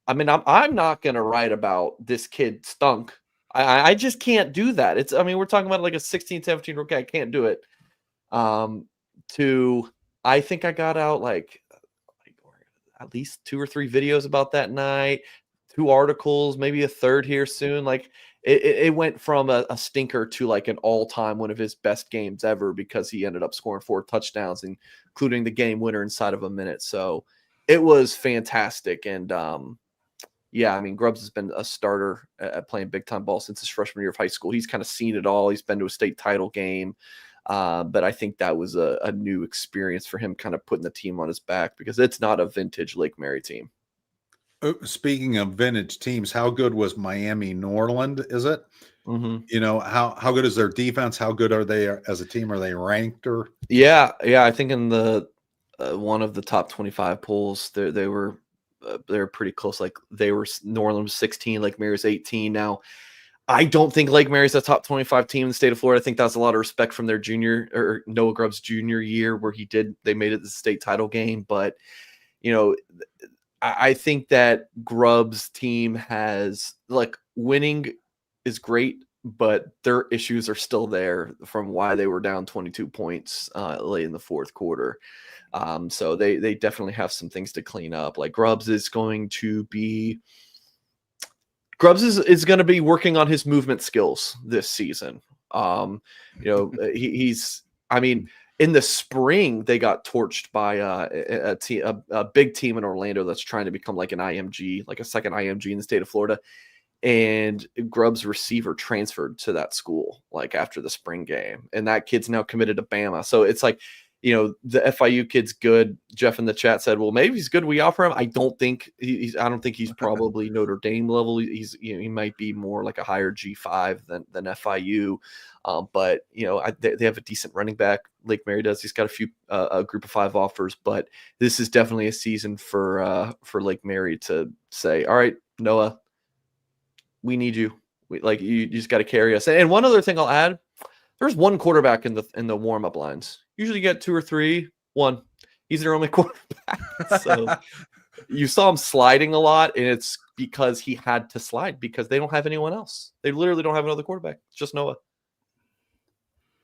I mean, I'm not going to write about this kid stunk. I just can't do that. We're talking about like a 16, 17-year-old kid. I can't do it. I think I got out like at least 2 or 3 videos about that night, 2 articles, maybe a third here soon. Like it went from a stinker to like an all-time one of his best games ever, because he ended up scoring 4 touchdowns, including the game winner inside of a minute. So it was fantastic. And Grubbs has been a starter at playing big-time ball since his freshman year of high school. He's kind of seen it all. He's been to a state title game. But I think that was a new experience for him, kind of putting the team on his back, because it's not a vintage Lake Mary team. Speaking of vintage teams, how good was Miami Norland? Is it? Mm-hmm. How good is their defense? How good are they as a team? Are they ranked or? Yeah. I think in the one of the top 25 polls, they were pretty close. Like Norland was 16, Lake Mary's 18 now. I don't think Lake Mary's a top 25 team in the state of Florida. I think that's a lot of respect from their junior or Noah Grubbs' junior year, where they made it the state title game. But, I think that Grubbs' team has, like, winning is great, but their issues are still there from why they were down 22 points late in the fourth quarter. So they definitely have some things to clean up. Like Grubbs is going to be working on his movement skills this season. In the spring, they got torched by a big team in Orlando that's trying to become like an IMG, like a second IMG in the state of Florida. And Grubbs' receiver transferred to that school like after the spring game, and that kid's now committed to Bama. So it's like, the FIU kid's good. Jeff in the chat said, well, maybe he's good. We offer him. I don't think he's probably Notre Dame level. He might be more like a higher G5 than FIU. But they have a decent running back. Lake Mary does. He's got a group of 5 offers, but this is definitely a season for Lake Mary to say, all right, Noah, we need you. You just got to carry us. And one other thing I'll add, there's one quarterback in the warm-up lines. Usually you get 2 or 3. One. He's their only quarterback. So you saw him sliding a lot, and it's because he had to slide because they don't have anyone else. They literally don't have another quarterback. It's just Noah.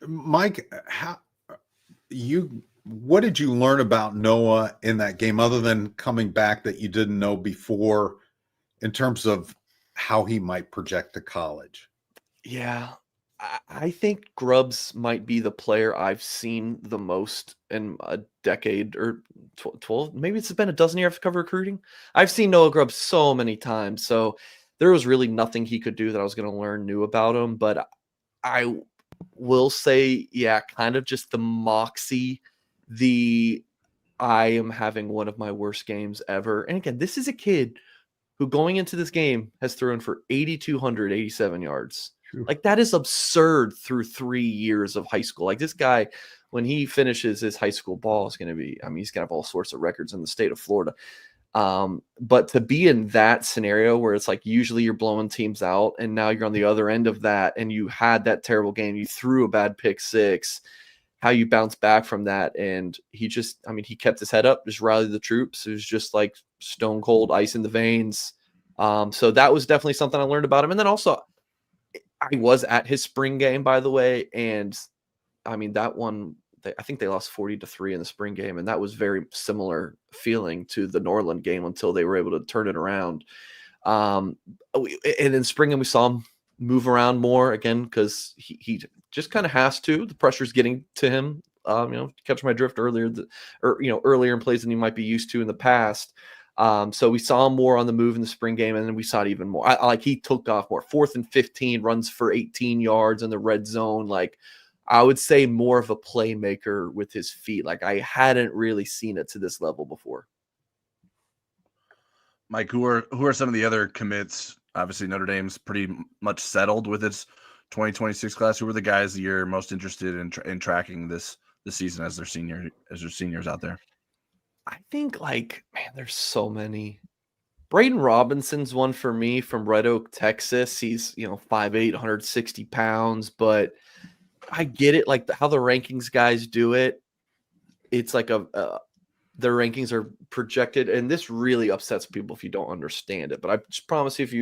Mike, what did you learn about Noah in that game other than coming back that you didn't know before in terms of how he might project to college? Yeah. I think Grubbs might be the player I've seen the most in a decade or 12. Maybe it's been a dozen years I've covered recruiting. I've seen Noah Grubbs so many times. So there was really nothing he could do that I was going to learn new about him. But I will say, yeah, kind of just the moxie, I am having one of my worst games ever. And again, this is a kid who going into this game has thrown for 8,287 yards. Like that is absurd through 3 years of high school. Like this guy, when he finishes his high school ball, is going to be, I mean, he's going to have all sorts of records in the state of Florida. But to be in that scenario where it's like usually you're blowing teams out and now you're on the other end of that and you had that terrible game, you threw a bad pick six, how you bounce back from that. And he just, I mean, he kept his head up, just rallied the troops. It was just like stone cold ice in the veins. So that was definitely something I learned about him. And then also I was at his spring game, by the way. And I mean, that one, I think they lost 40-3 in the spring game. And that was very similar feeling to the Norland game until they were able to turn it around. And in spring, and we saw him move around more again, because he just kind of has to. The pressure's getting to him. Catch my drift earlier in plays than he might be used to in the past. So we saw him more on the move in the spring game, and then we saw it even more. Like he took off more. 4th and 15, runs for 18 yards in the red zone. Like I would say more of a playmaker with his feet. Like I hadn't really seen it to this level before. Mike, who are some of the other commits? Obviously, Notre Dame's pretty much settled with its 2026 class. Who are the guys that you're most interested in tracking this season as their seniors out there? I think, there's so many. Braden Robinson's one for me from Red Oak, Texas. He's 5'8", 160 pounds, but I get it. Like how the rankings guys do it. It's like their rankings are projected, and this really upsets people if you don't understand it. But I just promise you, if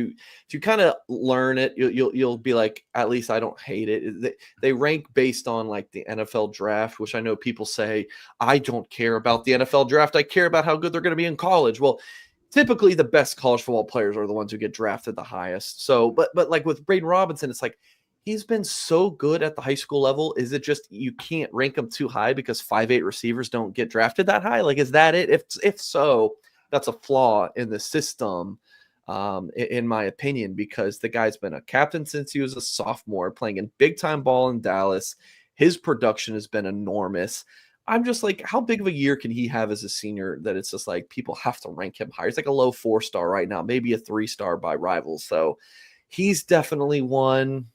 you kind of learn it, you'll be like, at least I don't hate it. They rank based on like the NFL draft, which I know people say I don't care about the NFL draft. I care about how good they're going to be in college. Well, typically the best college football players are the ones who get drafted the highest. So, but like with Braden Robinson, it's like he's been so good at the high school level. Is it just you can't rank him too high because 5'8" receivers don't get drafted that high? Like, is that it? If so, that's a flaw in the system, in my opinion, because the guy's been a captain since he was a sophomore, playing in big-time ball in Dallas. His production has been enormous. I'm just like, how big of a year can he have as a senior that it's just like people have to rank him higher? He's like a low 4-star right now, maybe a 3-star by rivals. So he's definitely one.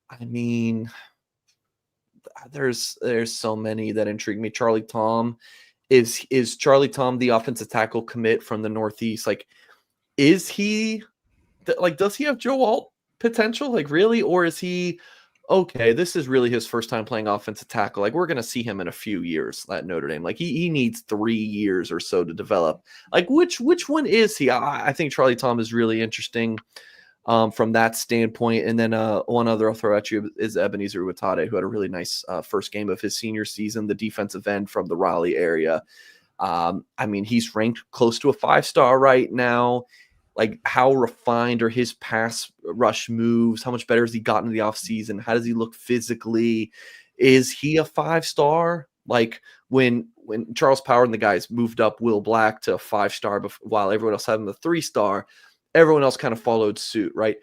I mean, there's so many that intrigue me. Charlie Tom is Charlie Tom the offensive tackle commit from the Northeast? Like, is he does he have Joe Alt potential? Like, really, or is he okay? This is really his first time playing offensive tackle. Like, we're gonna see him in a few years at Notre Dame. Like, he needs 3 years or so to develop. Like, which one is he? I think Charlie Tom is really interesting. From that standpoint. And then one other I'll throw at you is Ebenezer Uwatade, who had a really nice first game of his senior season, the defensive end from the Raleigh area. I mean, he's ranked close to a 5-star right now. Like, how refined are his pass rush moves? How much better has he gotten in the offseason? How does he look physically? Is he a 5-star? Like when Charles Power and the guys moved up Will Black to a 5-star while everyone else had him a 3-star, everyone else kind of followed suit, right?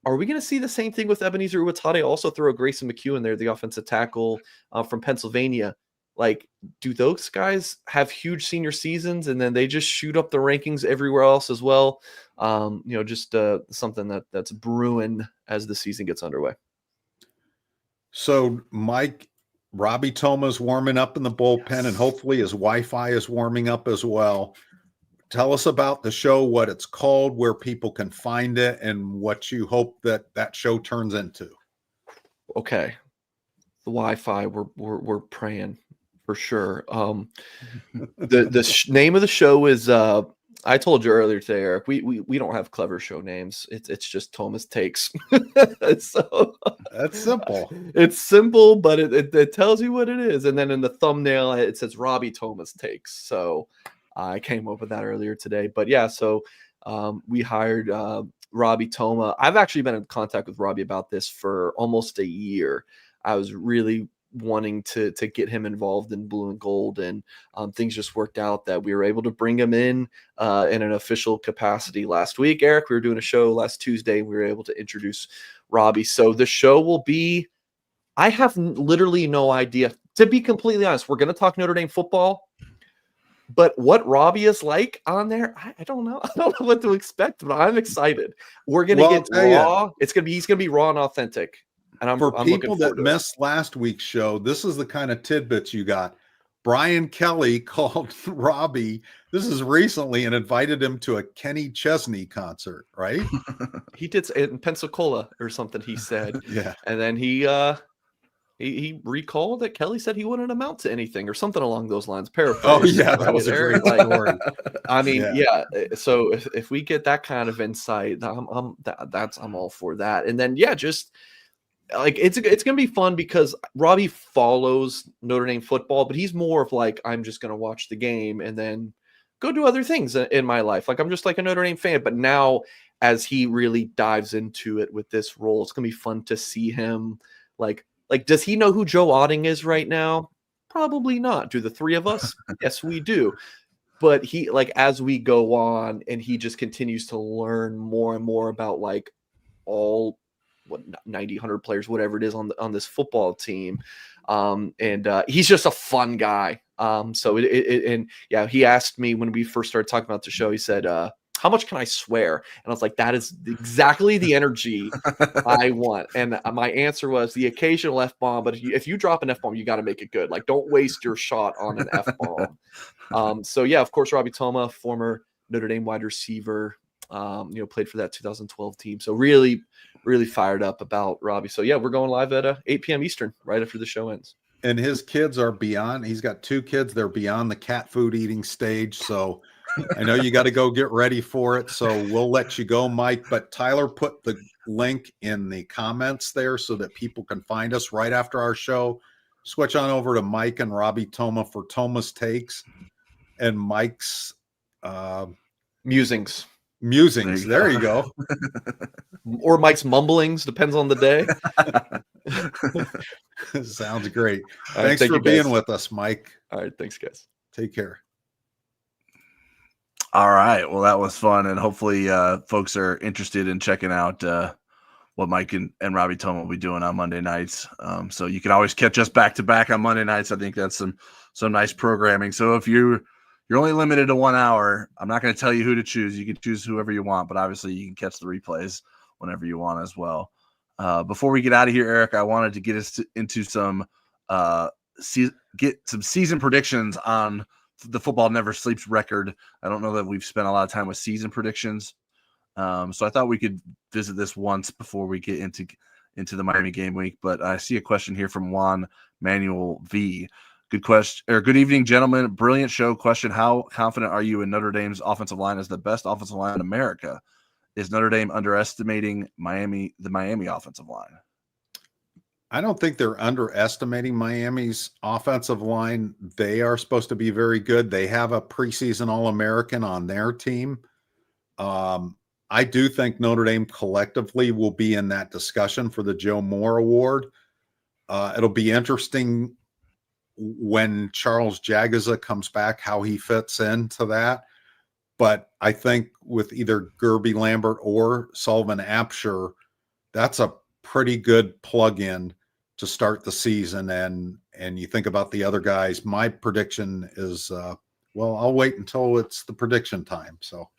Are we going to see the same thing with Ebenezer Uwatade? Also throw Grayson McHugh in there, the offensive tackle from Pennsylvania. Like, do those guys have huge senior seasons and then they just shoot up the rankings everywhere else as well? Just something that's brewing as the season gets underway. So, Mike, Robbie Toma's warming up in the bullpen, and hopefully his Wi-Fi is warming up as well. Tell us about the show, what it's called, where people can find it, and what you hope that show turns into. Okay, the Wi-Fi, we're praying for sure. The name of the show is I told you earlier today, Eric. We don't have clever show names. It's just Thomas Takes. So that's simple. It's simple, but it tells you what it is. And then in the thumbnail, it says Robbie Thomas Takes. So I came up with that earlier today. But yeah, so We hired Robbie Toma. I've actually been in contact with Robbie about this for almost a year. I was really wanting to get him involved in blue and gold, and things just worked out that we were able to bring him in an official capacity last week. Eric, we were doing a show last Tuesday. We were able to introduce Robbie. So the show will be, I have literally no idea. To be completely honest, we're going to talk Notre Dame football, but what Robbie is like on there, I don't know. I don't know what to expect, but I'm excited. We're going to get raw. He's going to be raw and authentic. And I'm people that missed last week's show, this is the kind of tidbits you got. Brian Kelly called Robbie, this is recently, and invited him to a Kenny Chesney concert, right? He did in Pensacola or something, he said. Yeah. And then he recalled that Kelly said he wouldn't amount to anything or something along those lines. Paraphrase. Oh, yeah, that was a great story. I mean, yeah. So if we get that kind of insight, I'm all for that. And then, just like it's gonna be fun because Robbie follows Notre Dame football, but he's more of like, I'm just gonna watch the game and then go do other things in my life. Like I'm just like a Notre Dame fan. But now, as he really dives into it with this role, it's gonna be fun to see him like, does he know who Joe Otting is right now? Probably not. Do the three of us? Yes, we do. But he, as we go on and he just continues to learn more and more about all 90, 100 players, whatever it is on this football team. And he's just a fun guy. So he asked me when we first started talking about the show, he said, how much can I swear? And I was like, that is exactly the energy I want. And my answer was the occasional F-bomb, but if you drop an F-bomb, you got to make it good. Like, don't waste your shot on an F-bomb. So of course, Robbie Toma, former Notre Dame wide receiver, played for that 2012 team. So really, really fired up about Robbie. So we're going live at 8 p.m. Eastern right after the show ends. And his kids are beyond, he's got 2 kids. They're beyond the cat food eating stage. So I know you got to go get ready for it. So we'll let you go, Mike, but Tyler put the link in the comments there so that people can find us right after our show. Switch on over to Mike and Robbie Toma for Toma's takes and Mike's musings. There you go. Or Mike's mumblings, depends on the day. Sounds great. All right, thanks for being with us, Mike. All right, thanks, guys. Take care. All right. Well, that was fun, and hopefully folks are interested in checking out what Mike and Robbie Toma will be doing on Monday nights. So you can always catch us back to back on Monday nights. I think that's some nice programming. So if you're only limited to 1 hour, I'm not going to tell you who to choose. You can choose whoever you want, but obviously you can catch the replays whenever you want as well. Before we get out of here, Eric, I wanted to get us into some season predictions on the Football Never Sleeps record. I don't know that we've spent a lot of time with season predictions. So I thought we could visit this once before we get into the Miami game week. But I see a question here from Juan Manuel V. Good question, or good evening, gentlemen. Brilliant show. Question: how confident are you in Notre Dame's offensive line as the best offensive line in America? Is Notre Dame underestimating the Miami offensive line? I don't think they're underestimating Miami's offensive line. They are supposed to be very good. They have a preseason All-American on their team. I do think Notre Dame collectively will be in that discussion for the Joe Moore Award. It'll be interesting when Charles Jagaza comes back, how he fits into that. But I think with either Gerby Lambert or Sullivan Absher, that's a pretty good plug-in to start the season. And you think about the other guys. My prediction is, I'll wait until it's the prediction time. So,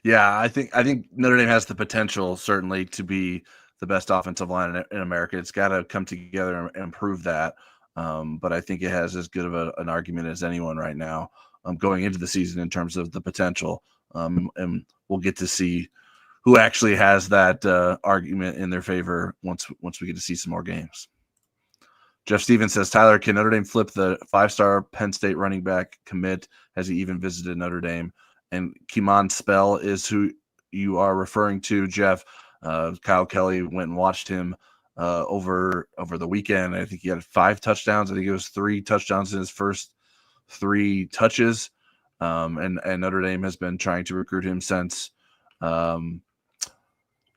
yeah, I think Notre Dame has the potential certainly to be the best offensive line in America. It's got to come together and prove that. But I think it has as good of an argument as anyone right now going into the season in terms of the potential. And we'll get to see who actually has that argument in their favor once we get to see some more games. Jeff Stevens says, Tyler, can Notre Dame flip the 5-star Penn State running back commit? Has he even visited Notre Dame? And Kimon Spell is who you are referring to, Jeff. Kyle Kelly went and watched him over the weekend. I think he had 5 touchdowns. I think it was 3 touchdowns in his first 3 touches. and Notre Dame has been trying to recruit him since.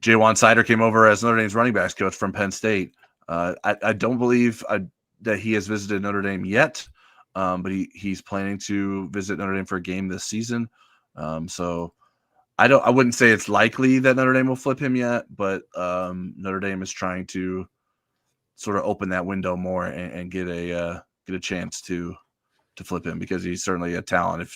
Jaywan Sider came over as Notre Dame's running backs coach from Penn State. I don't believe that he has visited Notre Dame yet, but he's planning to visit Notre Dame for a game this season. So I wouldn't say it's likely that Notre Dame will flip him yet, but Notre Dame is trying to sort of open that window more and get a chance to flip him, because he's certainly a talent.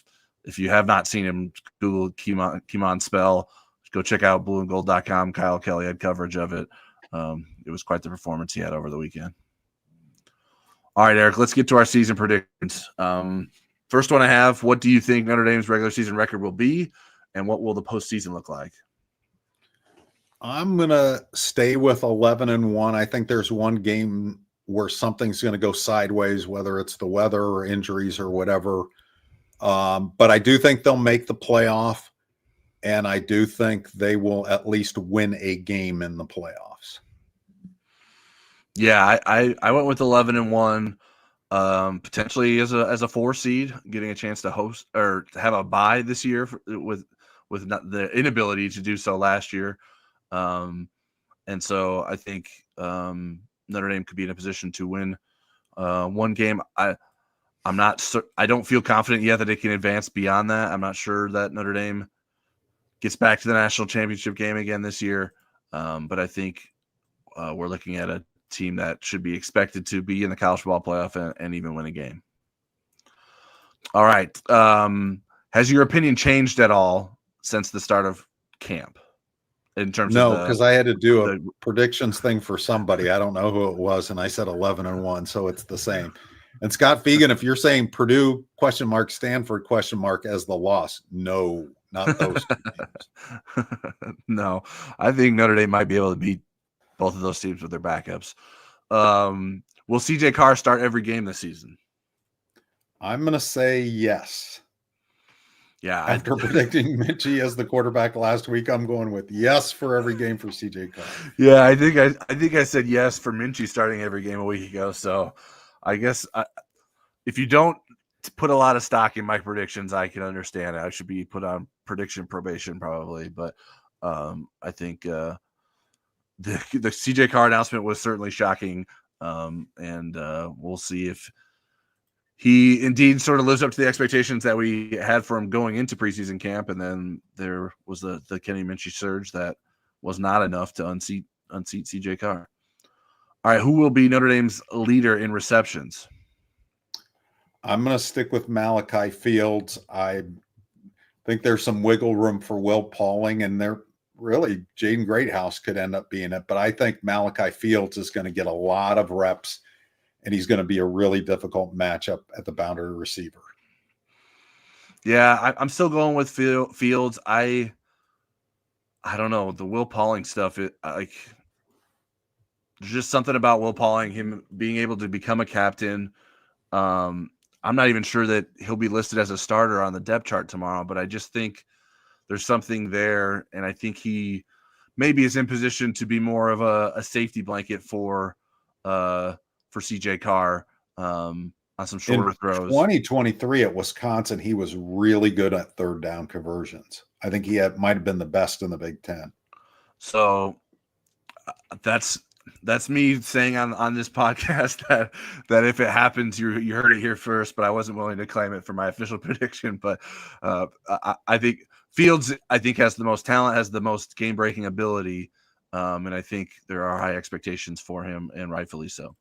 If you have not seen him, Google Kimon Spell. Go check out blueandgold.com. Kyle Kelly had coverage of it. It was quite the performance he had over the weekend. All right, Eric, let's get to our season predictions. First one I have, what do you think Notre Dame's regular season record will be, and what will the postseason look like? I'm going to stay with 11-1. I think there's one game where something's going to go sideways, whether it's the weather or injuries or whatever. But I do think they'll make the playoff. And I do think they will at least win a game in the playoffs. Yeah, I went with 11-1, potentially as a 4 seed, getting a chance to host or to have a bye this year with not the inability to do so last year. And so I think Notre Dame could be in a position to win one game. I don't feel confident yet that they can advance beyond that. I'm not sure that Notre Dame gets back to the national championship game again this year. But I think we're looking at a team that should be expected to be in the college football playoff and even win a game. All right. Has your opinion changed at all since the start of camp? In terms no, of because I had to do a predictions thing for somebody. I don't know who it was, and I said 11-1, so it's the same. And Scott Fegan, if you're saying Purdue ? Stanford ? as the loss, no, not those two teams. No, I think Notre Dame might be able to beat both of those teams with their backups. Will CJ Carr start every game this season? I'm going to say yes. Yeah. After predicting Minchie as the quarterback last week, I'm going with yes for every game for CJ Carr. Yeah, I think I said yes for Minchie starting every game a week ago. So I guess if you don't put a lot of stock in my predictions, I can understand it. I should be put on prediction probation probably, but I think the CJ Carr announcement was certainly shocking, and we'll see if he indeed sort of lives up to the expectations that we had for him going into preseason camp, and then there was the Kenny Minchie surge that was not enough to unseat CJ Carr. All right, who will be Notre Dame's leader in receptions? I'm going to stick with Malachi Fields. I think there's some wiggle room for Will Pauling, and there really Jaden Greathouse could end up being it. But I think Malachi Fields is going to get a lot of reps, and he's going to be a really difficult matchup at the boundary receiver. Yeah, I'm still going with Fields. I don't know, the Will Pauling stuff. There's just something about Will Pauling, him being able to become a captain. I'm not even sure that he'll be listed as a starter on the depth chart tomorrow, but I just think there's something there, and I think he maybe is in position to be more of a safety blanket for CJ Carr on some shorter throws. 2023 at Wisconsin, he was really good at third down conversions. I think he might have been the best in the Big Ten. So that's me saying on this podcast that if it happens, you heard it here first, but I wasn't willing to claim it for my official prediction. But I think Fields, has the most talent, has the most game-breaking ability, and I think there are high expectations for him, and rightfully so.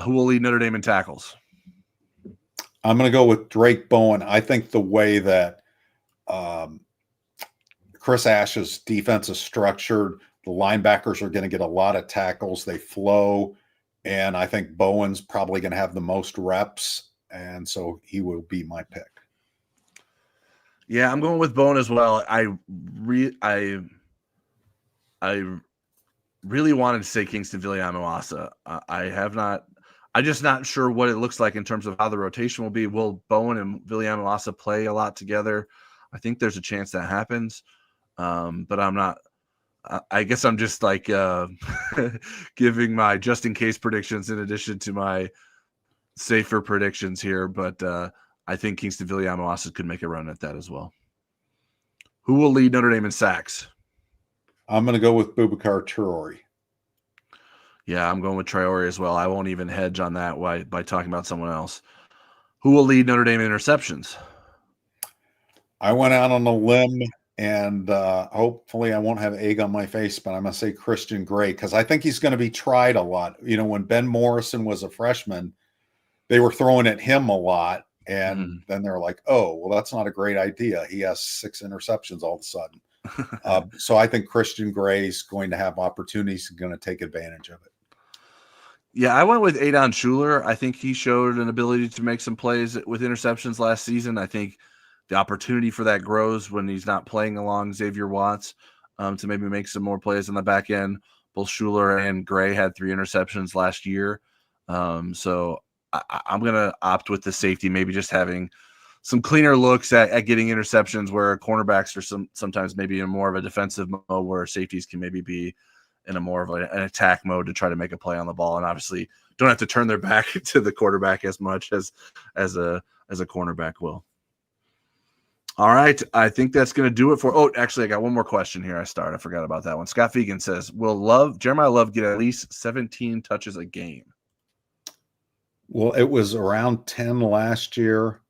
Who will lead Notre Dame in tackles? I'm going to go with Drake Bowen. I think the way that Chris Ash's defense is structured, the linebackers are going to get a lot of tackles. They flow, and I think Bowen's probably going to have the most reps, and so he will be my pick. Yeah, I'm going with Bowen as well. I really wanted to say Kingston Viliamu-Asa. I'm just not sure what it looks like in terms of how the rotation will be. Will Bowen and Viliamu-Asa play a lot together? I think there's a chance that happens, but I'm not. I guess I'm just like giving my just in case predictions in addition to my safer predictions here. But I think Kingston Viliamoasa could make a run at that as well. Who will lead Notre Dame in sacks? I'm going to go with Boubacar Traore. Yeah, I'm going with Traore as well. I won't even hedge on that by talking about someone else. Who will lead Notre Dame in interceptions? I went out on a limb, and hopefully I won't have egg on my face, but I'm going to say Christian Gray because I think he's going to be tried a lot. You know, when Ben Morrison was a freshman, they were throwing at him a lot, and then they're like, oh, well, that's not a great idea. He has 6 interceptions all of a sudden. So I think Christian Gray is going to have opportunities and going to take advantage of it. Yeah, I went with Adon Schuler. I think he showed an ability to make some plays with interceptions last season. I think the opportunity for that grows when he's not playing along Xavier Watts to maybe make some more plays on the back end. Both Schuler and Gray had 3 interceptions last year. So I'm going to opt with the safety, maybe just having some cleaner looks at getting interceptions where cornerbacks are sometimes maybe in more of a defensive mode where safeties can maybe be in a more of an attack mode to try to make a play on the ball, and obviously don't have to turn their back to the quarterback as much as a cornerback will. All right, I think that's going to do it for. Oh, actually, I got one more question here. I forgot about that one. Scott Fegan says, "Will Jeremiah Love get at least 17 touches a game?" Well, it was around 10 last year.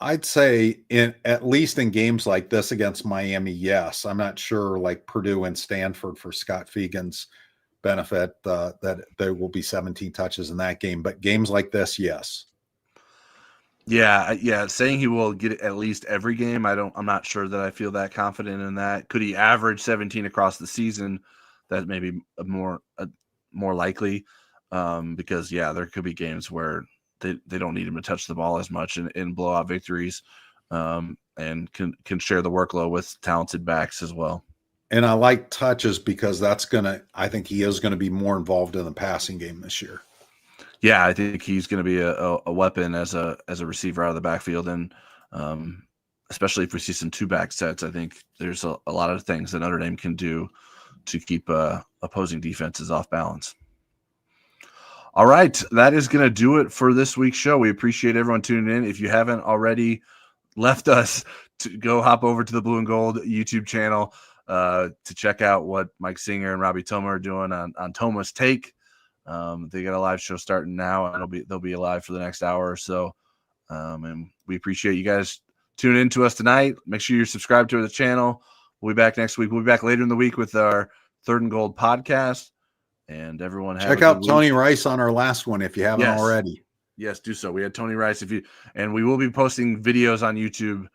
I'd say at least in games like this against Miami, yes. I'm not sure like Purdue and Stanford for Scott Fegan's benefit that there will be 17 touches in that game. But games like this, yes. Yeah. Saying he will get it at least every game, I'm not sure that I feel that confident in that. Could he average 17 across the season? That may be more likely because there could be games where they don't need him to touch the ball as much in blowout victories and can share the workload with talented backs as well. And I like touches because I think he is going to be more involved in the passing game this year. Yeah, I think he's going to be a weapon as a receiver out of the backfield. And especially if we see some 2-back sets, I think there's a lot of things that Notre Dame can do to keep opposing defenses off balance. All right, that is going to do it for this week's show. We appreciate everyone tuning in. If you haven't already left us, to go hop over to the Blue and Gold YouTube channel to check out what Mike Singer and Robbie Toma are doing on Toma's Take. They got a live show starting now, and they'll be live for the next hour or so. And we appreciate you guys tuning in to us tonight. Make sure you're subscribed to the channel. We'll be back next week. We'll be back later in the week with our Third and Gold podcast. And everyone check out Tony Rice on our last one if you haven't already. Yes, do so. We had Tony Rice. And we will be posting videos on YouTube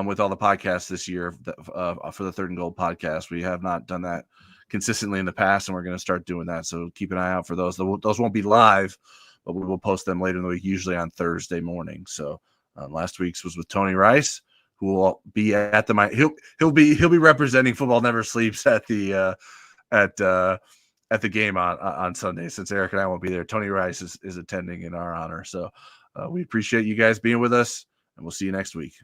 with all the podcasts this year for the Third and Gold podcast. We have not done that consistently in the past, and we're going to start doing that. So keep an eye out for those. Those won't be live, but we will post them later in the week, usually on Thursday morning. So last week's was with Tony Rice, who will be at the he'll be representing Football Never Sleeps at the game on Sunday, since Eric and I won't be there. Tony Rice is attending in our honor. So we appreciate you guys being with us, and we'll see you next week.